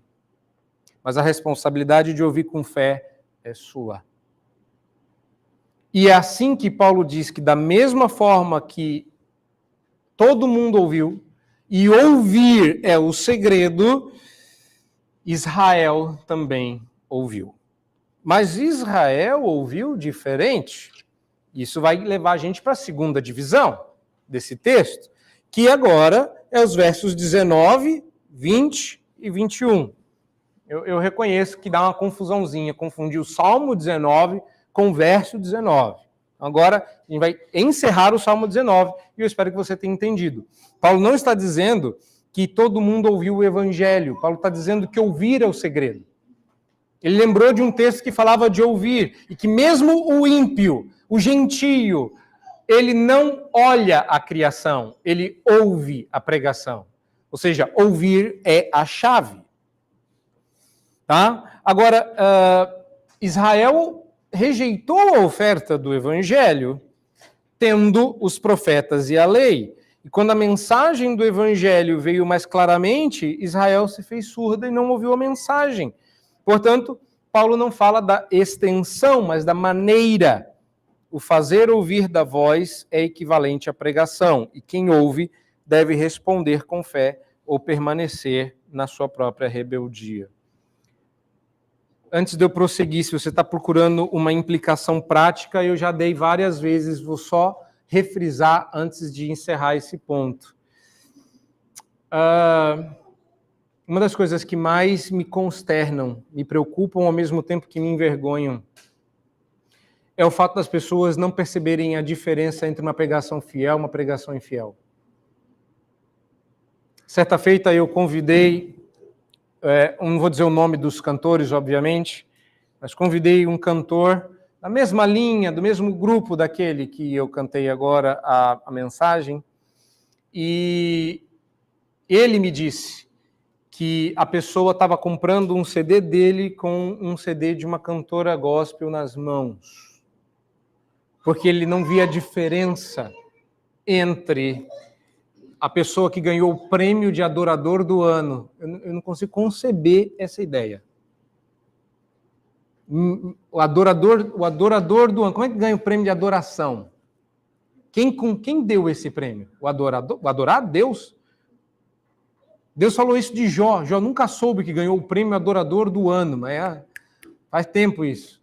Mas a responsabilidade de ouvir com fé é sua. E é assim que Paulo diz que da mesma forma que todo mundo ouviu, e ouvir é o segredo, Israel também ouviu. Mas Israel ouviu diferente. Isso vai levar a gente para a segunda divisão desse texto, que agora é os versos 19, 20 e 21. Eu reconheço que dá uma confusãozinha, confundir o Salmo 19 com o verso 19. Agora, a gente vai encerrar o Salmo 19 e eu espero que você tenha entendido. Paulo não está dizendo que todo mundo ouviu o Evangelho. Paulo está dizendo que ouvir é o segredo. Ele lembrou de um texto que falava de ouvir e que mesmo o ímpio, o gentio, ele não olha a criação, ele ouve a pregação. Ou seja, ouvir é a chave. Tá? Agora, Israel rejeitou a oferta do Evangelho, tendo os profetas e a lei. E quando a mensagem do Evangelho veio mais claramente, Israel se fez surda e não ouviu a mensagem. Portanto, Paulo não fala da extensão, mas da maneira. O fazer ouvir da voz é equivalente à pregação, e quem ouve deve responder com fé ou permanecer na sua própria rebeldia. Antes de eu prosseguir, se você está procurando uma implicação prática, eu já dei várias vezes, vou só refrisar antes de encerrar esse ponto. Uma das coisas que mais me consternam, me preocupam ao mesmo tempo que me envergonham, é o fato das pessoas não perceberem a diferença entre uma pregação fiel e uma pregação infiel. Certa feita eu convidei, não vou dizer o nome dos cantores, obviamente, mas convidei um cantor da mesma linha, do mesmo grupo daquele que eu cantei agora a mensagem, e ele me disse que a pessoa estava comprando um CD dele com um CD de uma cantora gospel nas mãos, porque ele não via a diferença entre a pessoa que ganhou o prêmio de adorador do ano. Eu não consigo conceber essa ideia. O adorador do ano. Como é que ganha o prêmio de adoração? Quem deu esse prêmio? O adorador? O adorar? Deus? Deus falou isso de Jó. Jó nunca soube que ganhou o prêmio adorador do ano, mas faz tempo isso.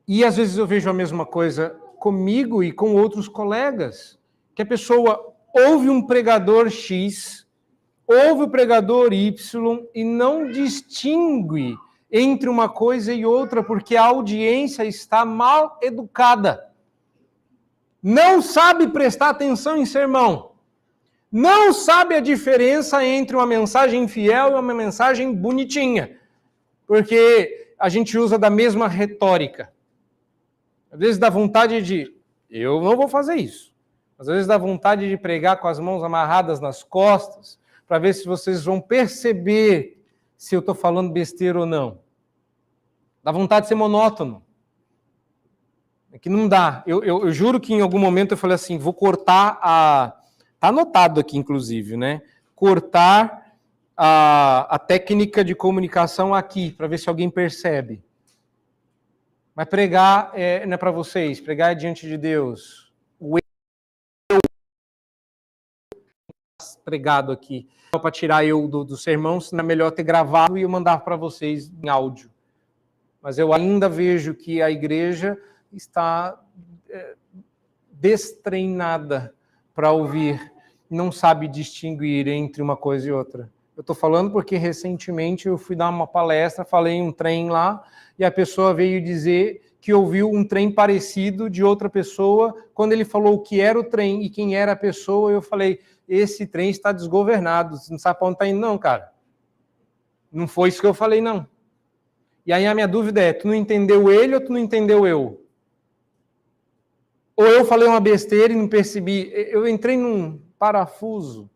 E às vezes eu vejo a mesma coisa comigo e com outros colegas, que a pessoa ouve um pregador X, ouve o pregador Y e não distingue entre uma coisa e outra, porque a audiência está mal educada. Não sabe prestar atenção em sermão. Não sabe a diferença entre uma mensagem fiel e uma mensagem bonitinha. Porque a gente usa da mesma retórica. Às vezes dá vontade de, eu não vou fazer isso. Às vezes dá vontade de pregar com as mãos amarradas nas costas, para ver se vocês vão perceber se eu estou falando besteira ou não. Dá vontade de ser monótono. É que não dá. Eu juro que em algum momento eu falei assim, vou cortar a... Está anotado aqui, inclusive, né? Cortar a técnica de comunicação aqui, para ver se alguém percebe. Mas pregar não é para vocês, pregar é diante de Deus. O eu pregado aqui. Para tirar eu do sermão, senão é melhor ter gravado e eu mandar para vocês em áudio. Mas eu ainda vejo que a igreja está destreinada para ouvir, não sabe distinguir entre uma coisa e outra. Eu estou falando porque recentemente eu fui dar uma palestra, falei em um trem lá, e a pessoa veio dizer que ouviu um trem parecido de outra pessoa. Quando ele falou o que era o trem e quem era a pessoa, eu falei, esse trem está desgovernado, você não sabe para onde está indo não, cara. Não foi isso que eu falei, não. E aí a minha dúvida é, tu não entendeu ele ou tu não entendeu eu? Ou eu falei uma besteira e não percebi? Eu entrei num parafuso.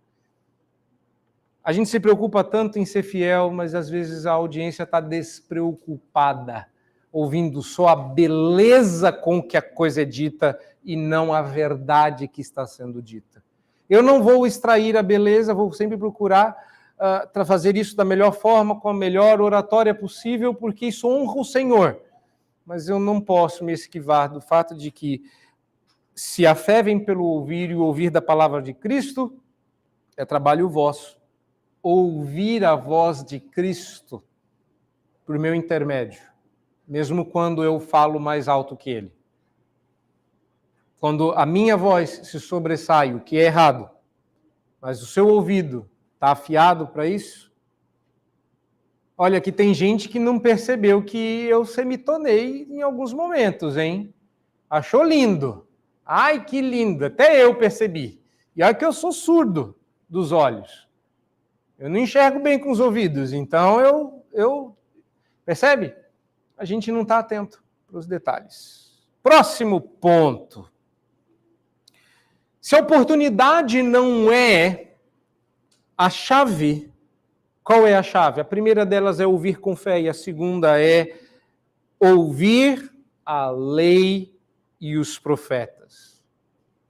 A gente se preocupa tanto em ser fiel, mas às vezes a audiência está despreocupada, ouvindo só a beleza com que a coisa é dita e não a verdade que está sendo dita. Eu não vou extrair a beleza, vou sempre procurar fazer isso da melhor forma, com a melhor oratória possível, porque isso honra o Senhor. Mas eu não posso me esquivar do fato de que se a fé vem pelo ouvir e o ouvir da palavra de Cristo, é trabalho vosso. Ouvir a voz de Cristo por meu intermédio, mesmo quando eu falo mais alto que ele. Quando a minha voz se sobressai, o que é errado, mas o seu ouvido está afiado para isso? Olha, que tem gente que não percebeu que eu semitonei em alguns momentos, hein? Achou lindo. Ai, que lindo. Até eu percebi. E olha que eu sou surdo dos olhos. Eu não enxergo bem com os ouvidos, então eu percebe? A gente não está atento para os detalhes. Próximo ponto. Se a oportunidade não é a chave, qual é a chave? A primeira delas é ouvir com fé e a segunda é ouvir a lei e os profetas.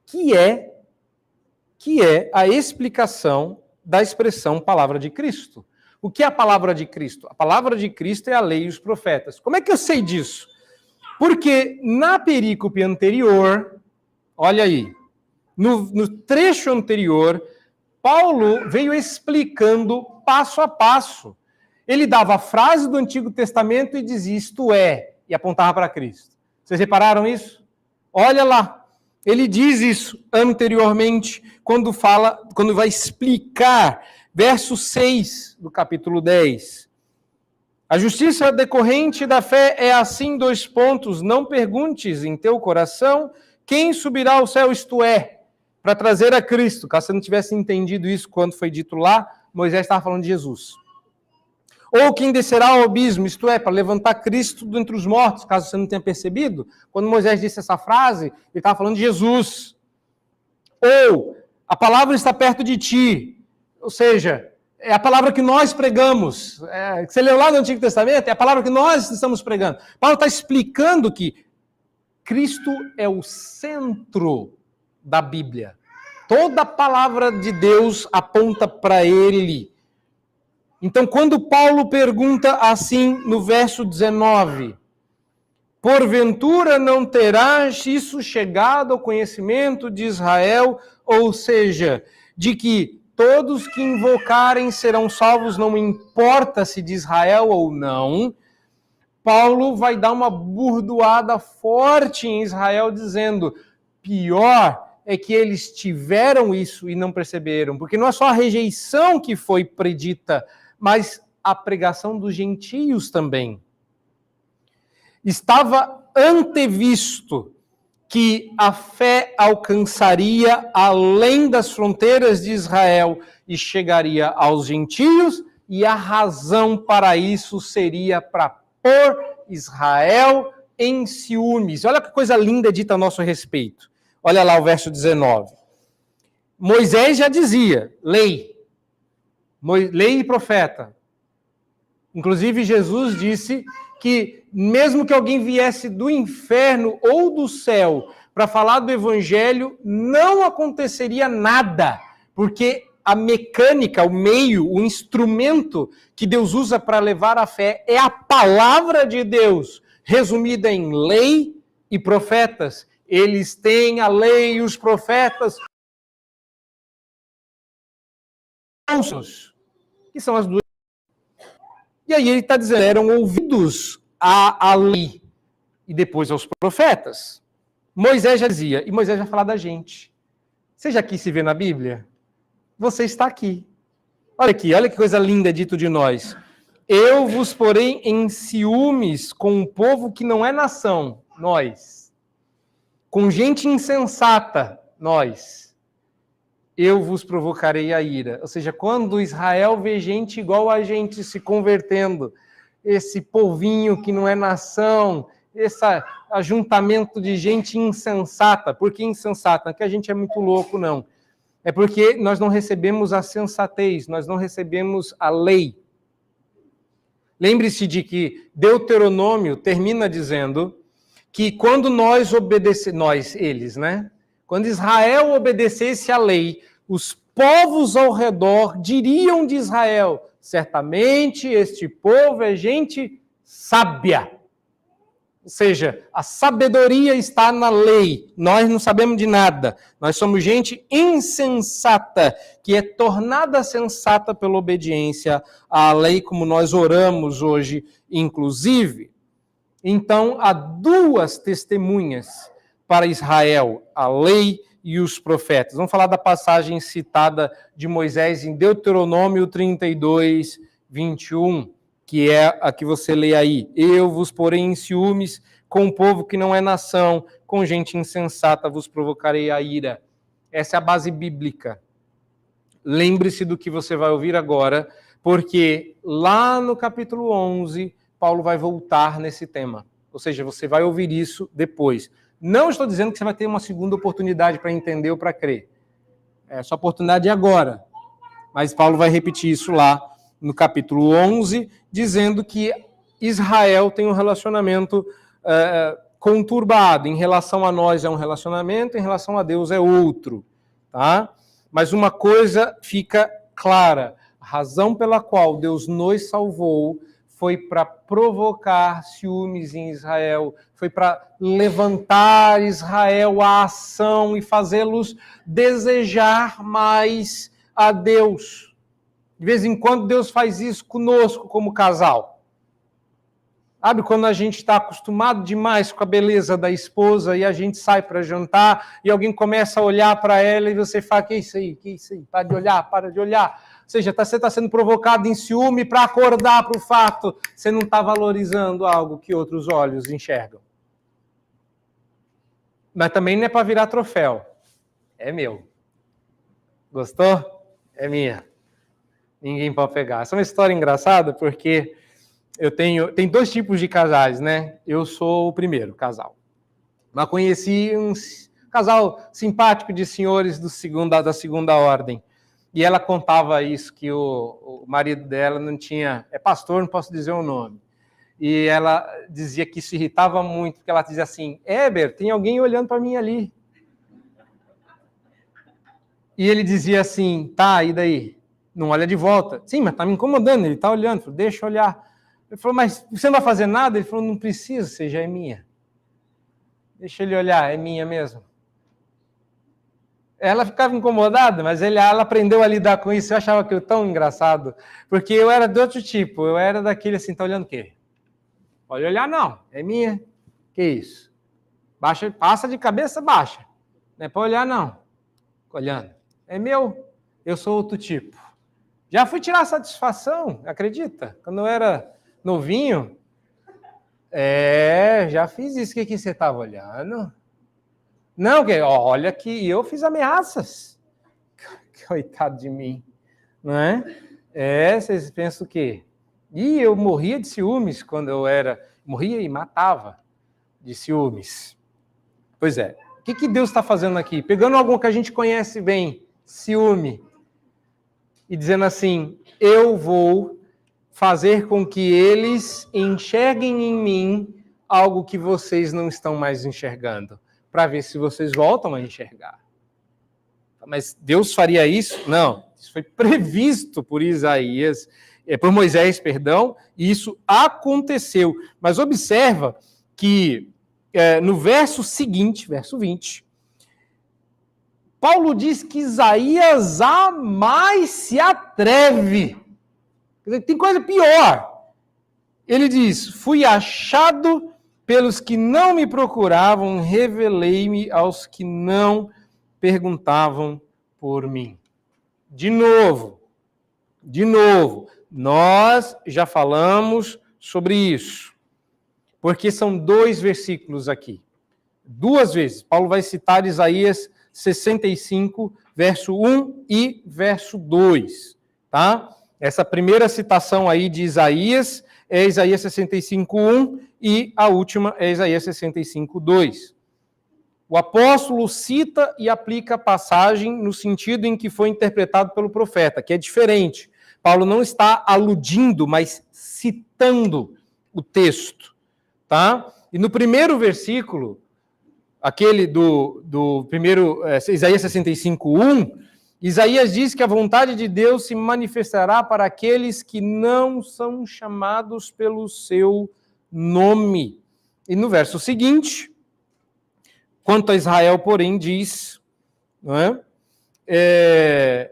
Que é a explicação da expressão palavra de Cristo. O que é a palavra de Cristo? A palavra de Cristo é a lei e os profetas. Como é que eu sei disso? Porque na perícope anterior, olha aí, no trecho anterior, Paulo veio explicando passo a passo. Ele dava a frase do Antigo Testamento e dizia isto é, e apontava para Cristo. Vocês repararam isso? Olha lá. Ele diz isso anteriormente, quando vai explicar, verso 6 do capítulo 10. A justiça decorrente da fé é assim, : não perguntes em teu coração quem subirá ao céu, isto é, para trazer a Cristo. Caso você não tivesse entendido isso quando foi dito lá, Moisés estava falando de Jesus. Ou quem descerá ao abismo, isto é, para levantar Cristo dentre os mortos, caso você não tenha percebido. Quando Moisés disse essa frase, ele estava falando de Jesus. Ou, a palavra está perto de ti, ou seja, é a palavra que nós pregamos. Você leu lá no Antigo Testamento, é a palavra que nós estamos pregando. Paulo está explicando que Cristo é o centro da Bíblia. Toda a palavra de Deus aponta para ele. Então, quando Paulo pergunta assim no verso 19, porventura não terás isso chegado ao conhecimento de Israel, ou seja, de que todos que invocarem serão salvos, não importa se de Israel ou não, Paulo vai dar uma burdoada forte em Israel, dizendo, pior é que eles tiveram isso e não perceberam, porque não é só a rejeição que foi predita, mas a pregação dos gentios também. Estava antevisto que a fé alcançaria além das fronteiras de Israel e chegaria aos gentios, e a razão para isso seria para pôr Israel em ciúmes. Olha que coisa linda dita a nosso respeito. Olha lá o verso 19. Moisés já dizia, lei. Lei e profeta. Inclusive, Jesus disse que mesmo que alguém viesse do inferno ou do céu para falar do evangelho, não aconteceria nada, porque a mecânica, o meio, o instrumento que Deus usa para levar a fé é a palavra de Deus, resumida em lei e profetas. Eles têm a lei e os profetas, que são as duas. E aí ele está dizendo, eram ouvidos à lei e depois aos profetas. Moisés já dizia, e Moisés vai falar da gente. Você já quis se ver na Bíblia? Você está aqui. Olha aqui, olha que coisa linda dito de nós. Eu vos porei em ciúmes com um povo que não é nação, nós. Com gente insensata, nós. Eu vos provocarei a ira. Ou seja, quando Israel vê gente igual a gente se convertendo, esse povinho que não é nação, esse ajuntamento de gente insensata. Por que insensata? Não é que a gente é muito louco, não. É porque nós não recebemos a sensatez, nós não recebemos a lei. Lembre-se de que Deuteronômio termina dizendo que quando nós obedecemos, quando Israel obedecesse à lei, os povos ao redor diriam de Israel, certamente este povo é gente sábia. Ou seja, a sabedoria está na lei. Nós não sabemos de nada. Nós somos gente insensata, que é tornada sensata pela obediência à lei, como nós oramos hoje, inclusive. Então, há duas testemunhas para Israel, a lei e os profetas. Vamos falar da passagem citada de Moisés em Deuteronômio 32, 21. Que é a que você lê aí. Eu vos porei em ciúmes com um povo que não é nação, com gente insensata vos provocarei a ira. Essa é a base bíblica. Lembre-se do que você vai ouvir agora, porque lá no capítulo 11, Paulo vai voltar nesse tema. Ou seja, você vai ouvir isso depois. Não estou dizendo que você vai ter uma segunda oportunidade para entender ou para crer. Essa oportunidade é agora. Mas Paulo vai repetir isso lá no capítulo 11, dizendo que Israel tem um relacionamento conturbado. Em relação a nós é um relacionamento, em relação a Deus é outro. Tá? Mas uma coisa fica clara. A razão pela qual Deus nos salvou foi para provocar ciúmes em Israel, foi para levantar Israel à ação e fazê-los desejar mais a Deus. De vez em quando Deus faz isso conosco como casal. Sabe, quando a gente está acostumado demais com a beleza da esposa e a gente sai para jantar e alguém começa a olhar para ela e você fala, que isso aí, que isso aí, para de olhar. Ou seja, você está sendo provocado em ciúme para acordar para o fato, você não está valorizando algo que outros olhos enxergam. Mas também não é para virar troféu. É meu. Gostou? É minha. Ninguém pode pegar. Essa é uma história engraçada, porque tem dois tipos de casais, né? Eu sou o primeiro casal. Mas conheci um casal simpático de senhores da segunda ordem. E ela contava isso, que o marido dela não tinha... É pastor, não posso dizer o nome. E ela dizia que isso irritava muito, porque ela dizia assim, Éber, tem alguém olhando para mim ali. E ele dizia assim, tá, e daí? Não olha de volta. Sim, mas tá me incomodando, ele tá olhando. Falei, deixa eu olhar. Ele falou, mas você não vai fazer nada? Ele falou, não precisa, você já é minha. Deixa ele olhar, é minha mesmo. Ela ficava incomodada, mas ela aprendeu a lidar com isso. Eu achava aquilo tão engraçado, porque eu era de outro tipo. Eu era daquele assim, tá olhando o quê? Pode olhar, não, é minha. Que isso? Baixa, passa de cabeça baixa. Não é para olhar, não. Olhando. É meu. Eu sou outro tipo. Já fui tirar satisfação, acredita? Quando eu era novinho, já fiz isso. O que você estava olhando? Não, olha que eu fiz ameaças. Coitado de mim, não é? Vocês pensam o quê? E eu morria de ciúmes quando eu era... Morria e matava de ciúmes. Pois é. O que Deus está fazendo aqui? Pegando algo que a gente conhece bem, ciúme. e dizendo assim: eu vou fazer com que eles enxerguem em mim algo que vocês não estão mais enxergando, para ver se vocês voltam a enxergar. Mas Deus faria isso? Não. Isso foi previsto por por Moisés, perdão, e isso aconteceu. Mas observa que no verso seguinte, verso 20, Paulo diz que Isaías a mais se atreve. Quer dizer, tem coisa pior. Ele diz: fui achado pelos que não me procuravam, revelei-me aos que não perguntavam por mim. De novo, nós já falamos sobre isso, porque são 2 versículos aqui. 2 vezes. Paulo vai citar Isaías 65, verso 1 e verso 2, tá? Essa primeira citação aí de Isaías é Isaías 65, 1 e a última é Isaías 65, 2. O apóstolo cita e aplica a passagem no sentido em que foi interpretado pelo profeta, que é diferente. Paulo não está aludindo, mas citando o texto, tá? E no primeiro versículo, aquele do primeiro, Isaías 65, 1, Isaías diz que a vontade de Deus se manifestará para aqueles que não são chamados pelo seu nome. E no verso seguinte, quanto a Israel, porém, diz, não é?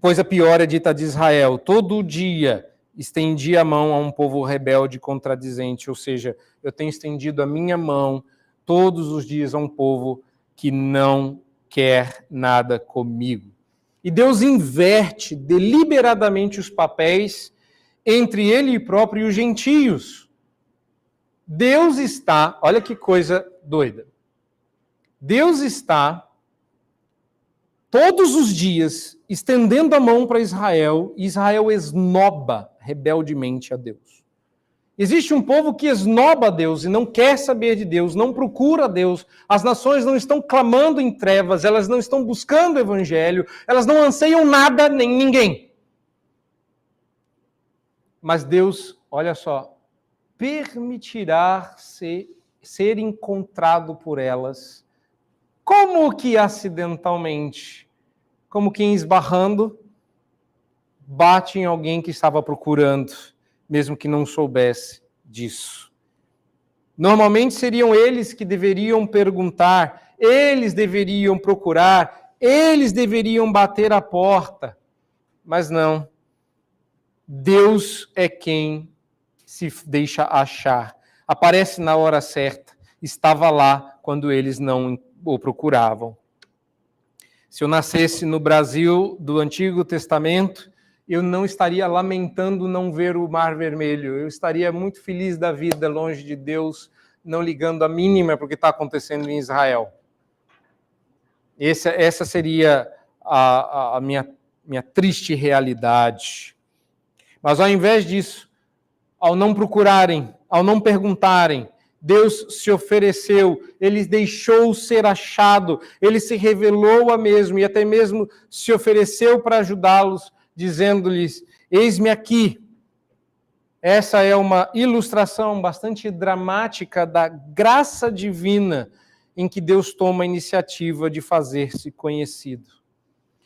Coisa pior é dita de Israel: todo dia estendi a mão a um povo rebelde e contradizente, ou seja, eu tenho estendido a minha mão todos os dias a um povo que não quer nada comigo. E Deus inverte deliberadamente os papéis entre ele próprio e os gentios. Deus está, olha que coisa doida, Deus está todos os dias estendendo a mão para Israel, e Israel esnoba rebeldemente a Deus. Existe um povo que esnoba a Deus e não quer saber de Deus, não procura Deus. As nações não estão clamando em trevas, elas não estão buscando o evangelho, elas não anseiam nada nem ninguém. Mas Deus, olha só, permitirá ser encontrado por elas, como que acidentalmente, como que esbarrando, bate em alguém que estava procurando, mesmo que não soubesse disso. Normalmente seriam eles que deveriam perguntar, eles deveriam procurar, eles deveriam bater a porta, mas não. Deus é quem se deixa achar. Aparece na hora certa, estava lá quando eles não o procuravam. Se eu nascesse no Brasil do Antigo Testamento, eu não estaria lamentando não ver o Mar Vermelho. Eu estaria muito feliz da vida, longe de Deus, não ligando a mínima para o que está acontecendo em Israel. Essa seria a minha triste realidade. Mas ao invés disso, ao não procurarem, ao não perguntarem, Deus se ofereceu, Ele deixou ser achado, Ele se revelou a mesmo e até mesmo se ofereceu para ajudá-los, dizendo-lhes: eis-me aqui. Essa é uma ilustração bastante dramática da graça divina em que Deus toma a iniciativa de fazer-se conhecido.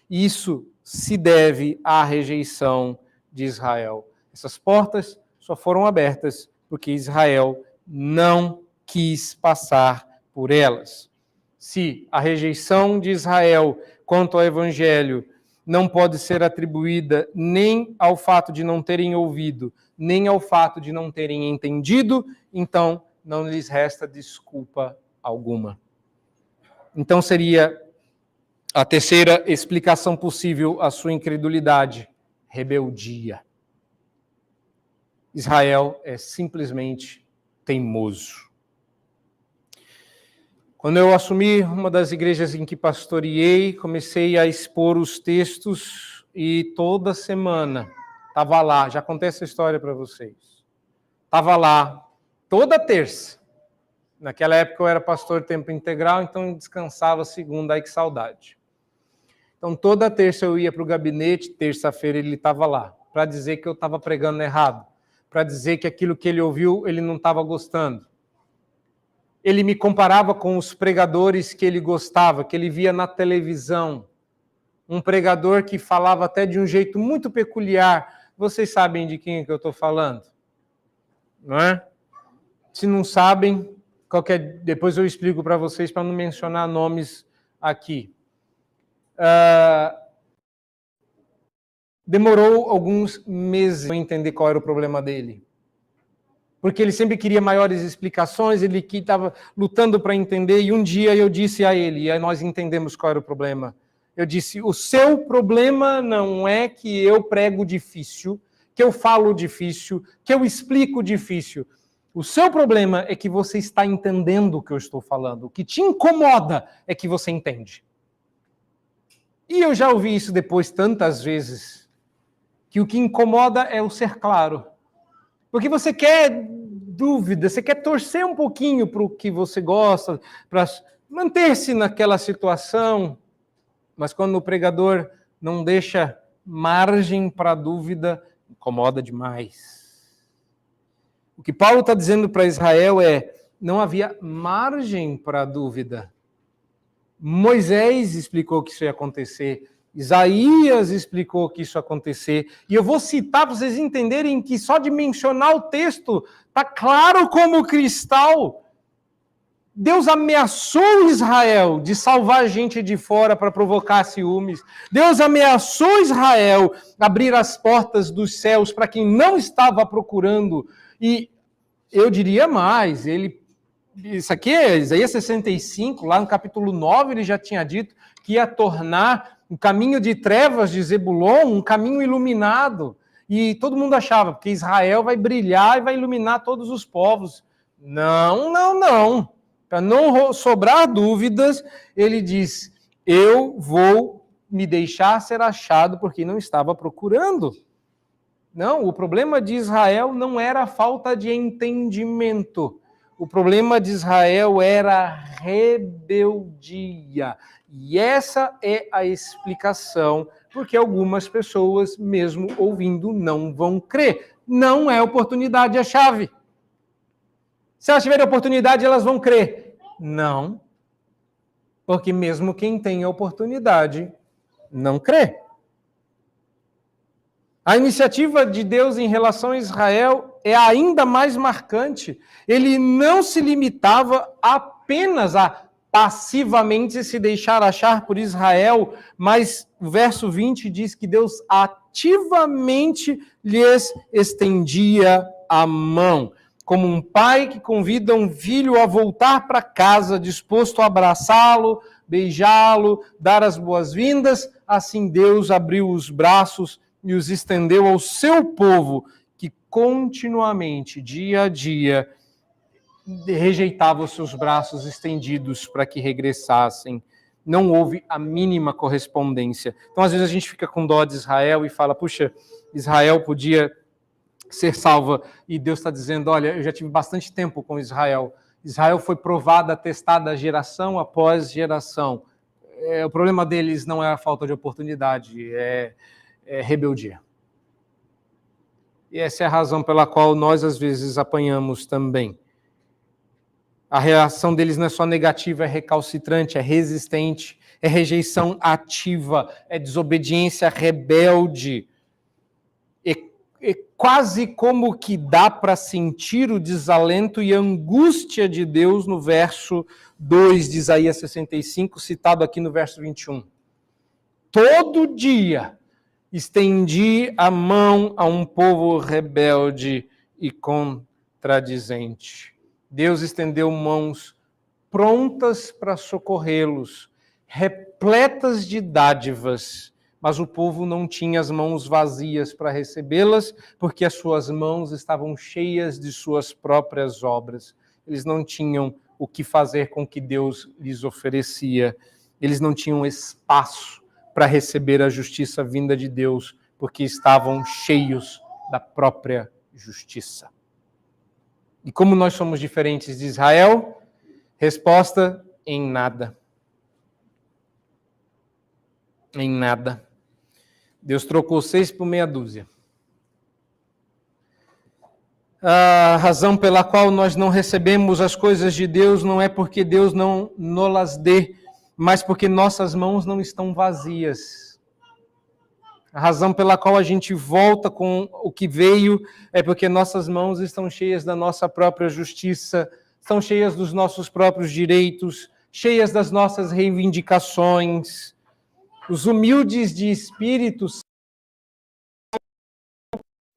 Isso se deve à rejeição de Israel. Essas portas só foram abertas porque Israel não quis passar por elas. Se a rejeição de Israel quanto ao evangelho não pode ser atribuída nem ao fato de não terem ouvido, nem ao fato de não terem entendido, então não lhes resta desculpa alguma. Então seria a terceira explicação possível à sua incredulidade: rebeldia. Israel é simplesmente teimoso. Quando eu assumi uma das igrejas em que pastoreei, comecei a expor os textos e toda semana estava lá. Já contei essa história para vocês. Estava lá toda terça. Naquela época eu era pastor de tempo integral, então eu descansava segunda. Ai, que saudade. Então, toda terça eu ia para o gabinete, terça-feira ele estava lá, para dizer que eu estava pregando errado, para dizer que aquilo que ele ouviu ele não estava gostando. Ele me comparava com os pregadores que ele gostava, que ele via na televisão. Um pregador que falava até de um jeito muito peculiar. Vocês sabem de quem que eu estou falando? Não é? Se não sabem, depois eu explico para vocês, para não mencionar nomes aqui. Demorou alguns meses para entender qual era o problema dele. Porque ele sempre queria maiores explicações, ele que estava lutando para entender, e um dia eu disse a ele, e aí nós entendemos qual era o problema. Eu disse, o seu problema não é que eu prego difícil, que eu falo difícil, que eu explico difícil. O seu problema é que você está entendendo o que eu estou falando. O que te incomoda é que você entende. E eu já ouvi isso depois tantas vezes, que o que incomoda é o ser claro. Porque você quer dúvida, você quer torcer um pouquinho para o que você gosta, para manter-se naquela situação, mas quando o pregador não deixa margem para dúvida, incomoda demais. O que Paulo está dizendo para Israel é, não havia margem para dúvida. Moisés explicou que isso ia acontecer, Isaías explicou que isso ia acontecer, e eu vou citar para vocês entenderem que só de mencionar o texto, está claro como cristal. Deus ameaçou Israel de salvar gente de fora para provocar ciúmes. Deus ameaçou Israel abrir as portas dos céus para quem não estava procurando. E eu diria mais, isso aqui é Isaías 65, lá no capítulo 9, ele já tinha dito que ia tornar o caminho de trevas de Zebulon um caminho iluminado. E todo mundo achava que Israel vai brilhar e vai iluminar todos os povos. Não. Para não sobrar dúvidas, ele diz, eu vou me deixar ser achado porque não estava procurando. Não, o problema de Israel não era a falta de entendimento. O problema de Israel era a rebeldia. E essa é a explicação porque algumas pessoas, mesmo ouvindo, não vão crer. Não é oportunidade a chave. Se elas tiverem oportunidade, elas vão crer. Não. Porque mesmo quem tem a oportunidade, não crê. A iniciativa de Deus em relação a Israel é ainda mais marcante. Ele não se limitava apenas a passivamente se deixar achar por Israel, mas o verso 20 diz que Deus ativamente lhes estendia a mão. Como um pai que convida um filho a voltar para casa, disposto a abraçá-lo, beijá-lo, dar as boas-vindas, assim Deus abriu os braços e os estendeu ao seu povo, que continuamente, dia a dia, rejeitava os seus braços estendidos para que regressassem. Não houve a mínima correspondência. Então, às vezes, a gente fica com dó de Israel e fala, puxa, Israel podia ser salva. E Deus está dizendo, olha, eu já tive bastante tempo com Israel. Israel foi provada, testada geração após geração. O problema deles não é a falta de oportunidade, é rebeldia. E essa é a razão pela qual nós, às vezes, apanhamos também. A reação deles não é só negativa, é recalcitrante, é resistente, é rejeição ativa, é desobediência rebelde. É quase como que dá para sentir o desalento e a angústia de Deus no verso 2 de Isaías 65, citado aqui no verso 21. Todo dia estendi a mão a um povo rebelde e contradizente. Deus estendeu mãos prontas para socorrê-los, repletas de dádivas, mas o povo não tinha as mãos vazias para recebê-las, porque as suas mãos estavam cheias de suas próprias obras. Eles não tinham o que fazer com o que Deus lhes oferecia. Eles não tinham espaço para receber a justiça vinda de Deus, porque estavam cheios da própria justiça. E como nós somos diferentes de Israel? Resposta: em nada. Em nada. Deus trocou 6 por meia dúzia. A razão pela qual nós não recebemos as coisas de Deus não é porque Deus não nos dê, mas porque nossas mãos não estão vazias. A razão pela qual a gente volta com o que veio é porque nossas mãos estão cheias da nossa própria justiça, estão cheias dos nossos próprios direitos, cheias das nossas reivindicações. Os humildes de espírito são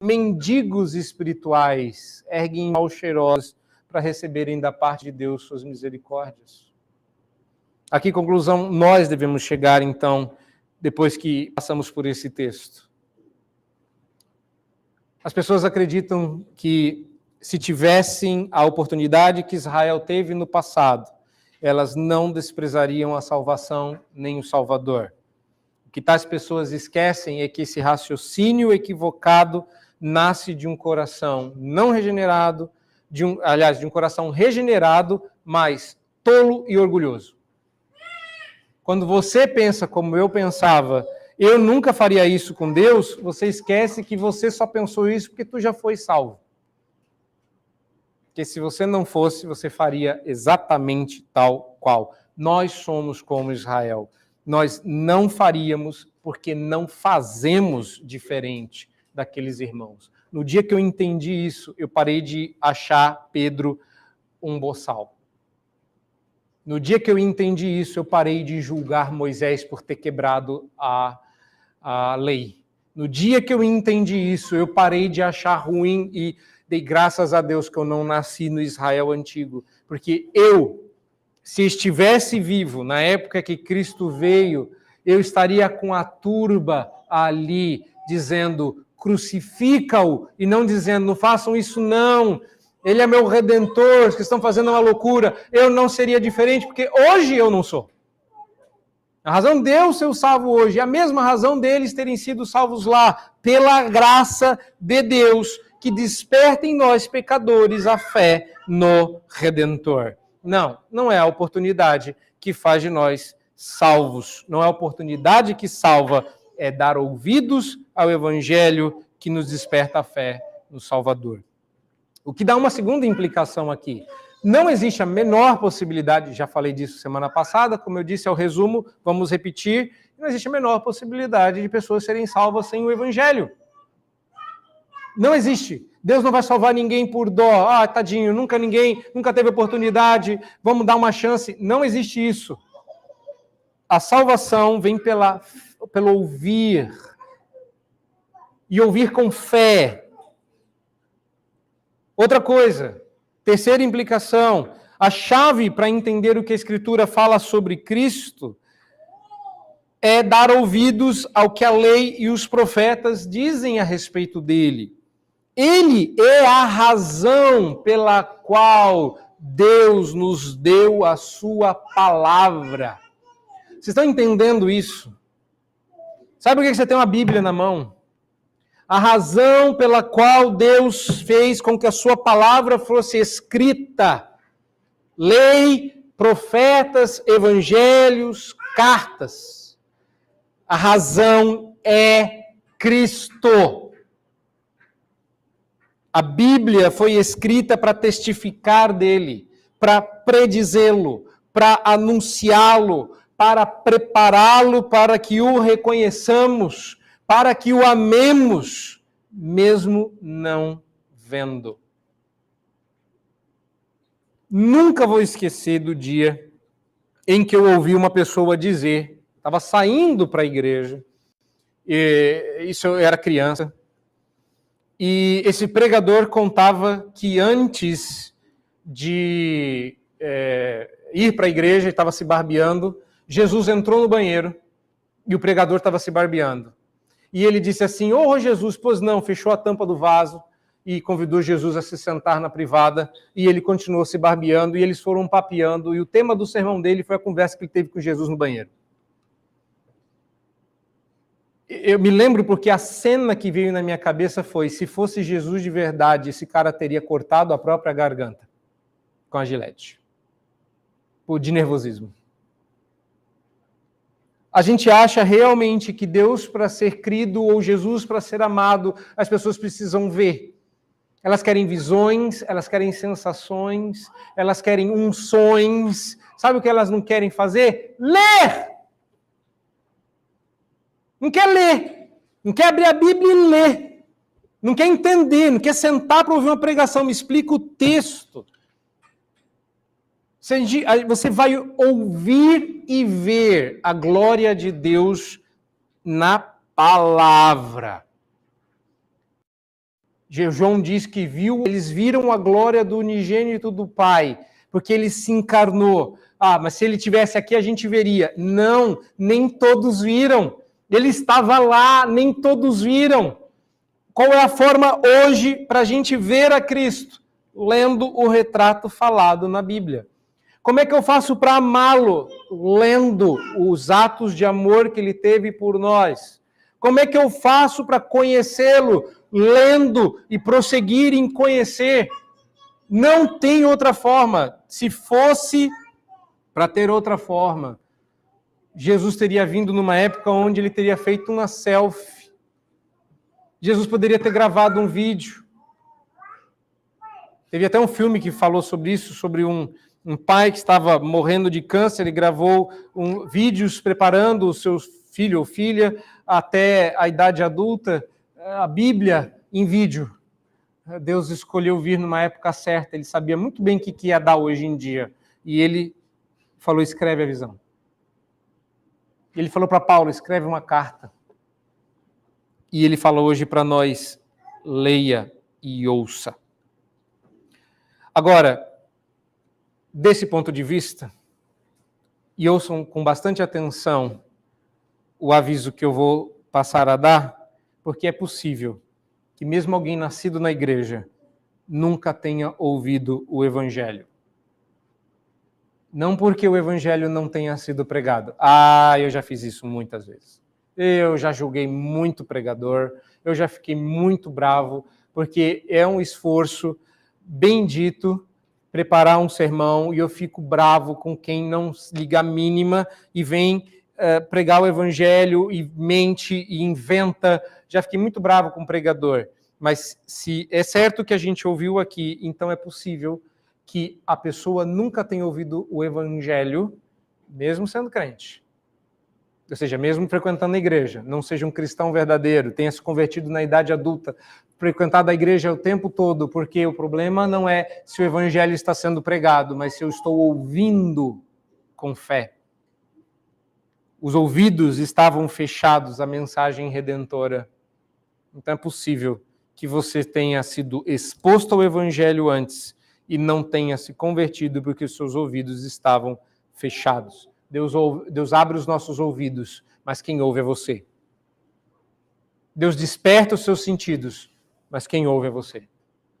mendigos espirituais, erguem mãos cheirosas para receberem da parte de Deus suas misericórdias. A que conclusão nós devemos chegar, então, depois que passamos por esse texto? As pessoas acreditam que se tivessem a oportunidade que Israel teve no passado, elas não desprezariam a salvação nem o Salvador. O que tais pessoas esquecem é que esse raciocínio equivocado nasce de um coração não regenerado, de um coração regenerado, mas tolo e orgulhoso. Quando você pensa como eu pensava, eu nunca faria isso com Deus, você esquece que você só pensou isso porque tu já foi salvo. Porque se você não fosse, você faria exatamente tal qual. Nós somos como Israel. Nós não faríamos porque não fazemos diferente daqueles irmãos. No dia que eu entendi isso, eu parei de achar Pedro um boçal. No dia que eu entendi isso, eu parei de julgar Moisés por ter quebrado a lei. No dia que eu entendi isso, eu parei de achar ruim e dei graças a Deus que eu não nasci no Israel antigo. Porque se estivesse vivo na época que Cristo veio, eu estaria com a turba ali, dizendo, crucifica-o, e não dizendo, não façam isso não, ele é meu redentor, os que estão fazendo uma loucura. Eu não seria diferente, porque hoje eu não sou. A razão de eu ser salvo hoje é a mesma razão deles terem sido salvos lá, pela graça de Deus, que desperta em nós, pecadores, a fé no Redentor. Não é a oportunidade que faz de nós salvos. Não é a oportunidade que salva, é dar ouvidos ao Evangelho que nos desperta a fé no Salvador. O que dá uma segunda implicação aqui. Não existe a menor possibilidade, já falei disso semana passada, como eu disse, é o resumo, vamos repetir, não existe a menor possibilidade de pessoas serem salvas sem o Evangelho. Não existe. Deus não vai salvar ninguém por dó. Ah, tadinho, nunca teve oportunidade, vamos dar uma chance. Não existe isso. A salvação vem pelo ouvir. E ouvir com fé. Outra coisa, terceira implicação, a chave para entender o que a Escritura fala sobre Cristo é dar ouvidos ao que a lei e os profetas dizem a respeito dele. Ele é a razão pela qual Deus nos deu a sua palavra. Vocês estão entendendo isso? Sabe por que você tem uma Bíblia na mão? A razão pela qual Deus fez com que a sua palavra fosse escrita. Lei, profetas, evangelhos, cartas. A razão é Cristo. A Bíblia foi escrita para testificar dele, para predizê-lo, para anunciá-lo, para prepará-lo para que o reconheçamos, para que o amemos, mesmo não vendo. Nunca vou esquecer do dia em que eu ouvi uma pessoa dizer, estava saindo para a igreja, isso eu era criança, e esse pregador contava que antes de ir para a igreja, ele estava se barbeando, Jesus entrou no banheiro e o pregador estava se barbeando. E ele disse assim, ô Jesus, pois não, fechou a tampa do vaso e convidou Jesus a se sentar na privada e ele continuou se barbeando e eles foram papeando e o tema do sermão dele foi a conversa que ele teve com Jesus no banheiro. Eu me lembro porque a cena que veio na minha cabeça foi, se fosse Jesus de verdade, esse cara teria cortado a própria garganta com a gilete. De nervosismo. A gente acha realmente que Deus, para ser crido, ou Jesus, para ser amado, as pessoas precisam ver. Elas querem visões, elas querem sensações, elas querem unções. Sabe o que elas não querem fazer? Ler! Não quer ler. Não quer abrir a Bíblia e ler. Não quer entender, não quer sentar para ouvir uma pregação. Me explica o texto. Você vai ouvir e ver a glória de Deus na palavra. João diz que eles viram a glória do unigênito do Pai, porque ele se encarnou. Ah, mas se ele estivesse aqui a gente veria. Não, nem todos viram. Ele estava lá, nem todos viram. Qual é a forma hoje para a gente ver a Cristo? Lendo o retrato falado na Bíblia. Como é que eu faço para amá-lo? Lendo os atos de amor que ele teve por nós. Como é que eu faço para conhecê-lo? Lendo e prosseguir em conhecer. Não tem outra forma. Se fosse para ter outra forma, Jesus teria vindo numa época onde ele teria feito uma selfie. Jesus poderia ter gravado um vídeo. Teve até um filme que falou sobre isso, sobre um pai que estava morrendo de câncer e gravou vídeos preparando o seu filho ou filha até a idade adulta, a Bíblia em vídeo. Deus escolheu vir numa época certa, ele sabia muito bem o que ia dar hoje em dia. E ele falou, escreve a visão. Ele falou para Paulo, escreve uma carta. E ele fala hoje para nós, leia e ouça. Agora, desse ponto de vista, e ouçam com bastante atenção o aviso que eu vou passar a dar, porque é possível que mesmo alguém nascido na igreja nunca tenha ouvido o Evangelho. Não porque o Evangelho não tenha sido pregado. Ah, eu já fiz isso muitas vezes. Eu já julguei muito pregador, eu já fiquei muito bravo, porque é um esforço bendito preparar um sermão e eu fico bravo com quem não liga a mínima e vem pregar o Evangelho e mente e inventa. Já fiquei muito bravo com o pregador. Mas se é certo que a gente ouviu aqui, então é possível que a pessoa nunca tenha ouvido o Evangelho, mesmo sendo crente. Ou seja, mesmo frequentando a igreja, não seja um cristão verdadeiro, tenha se convertido na idade adulta, frequentado a igreja o tempo todo, porque o problema não é se o Evangelho está sendo pregado, mas se eu estou ouvindo com fé. Os ouvidos estavam fechados à mensagem redentora. Então é possível que você tenha sido exposto ao Evangelho antes e não tenha se convertido porque os seus ouvidos estavam fechados. Deus abre os nossos ouvidos, mas quem ouve é você. Deus desperta os seus sentidos, mas quem ouve é você.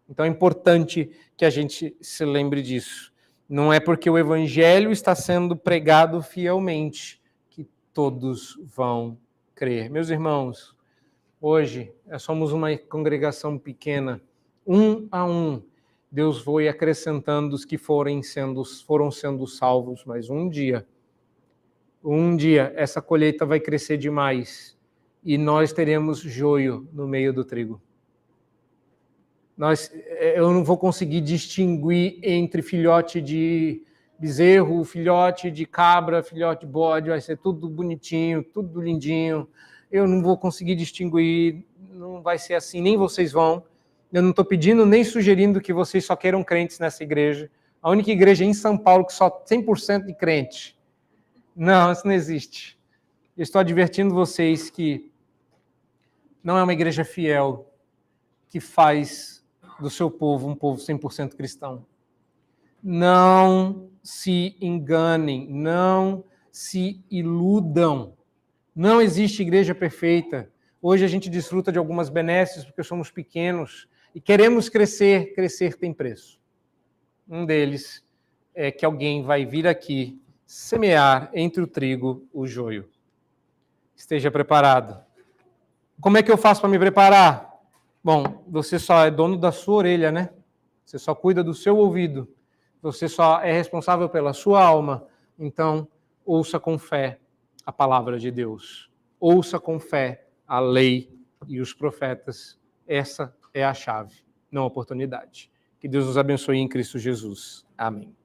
Então é importante que a gente se lembre disso. Não é porque o Evangelho está sendo pregado fielmente que todos vão crer. Meus irmãos, hoje somos uma congregação pequena, um a um. Deus foi acrescentando os que foram sendo salvos, mas um dia essa colheita vai crescer demais e nós teremos joio no meio do trigo. Eu não vou conseguir distinguir entre filhote de bezerro, filhote de cabra, filhote de bode, vai ser tudo bonitinho, tudo lindinho. Eu não vou conseguir distinguir, não vai ser assim, nem vocês vão. Eu não estou pedindo nem sugerindo que vocês só queiram crentes nessa igreja. A única igreja em São Paulo que só 100% de crente. Não, isso não existe. Eu estou advertindo vocês que não é uma igreja fiel que faz do seu povo um povo 100% cristão. Não se enganem, não se iludam. Não existe igreja perfeita. Hoje a gente desfruta de algumas benesses porque somos pequenos e queremos crescer. Crescer tem preço. Um deles é que alguém vai vir aqui semear entre o trigo o joio. Esteja preparado. Como é que eu faço para me preparar? Bom, você só é dono da sua orelha, né? Você só cuida do seu ouvido. Você só é responsável pela sua alma. Então, ouça com fé. a palavra de Deus. Ouça com fé a lei e os profetas. Essa é a chave, não a oportunidade. Que Deus nos abençoe em Cristo Jesus. Amém.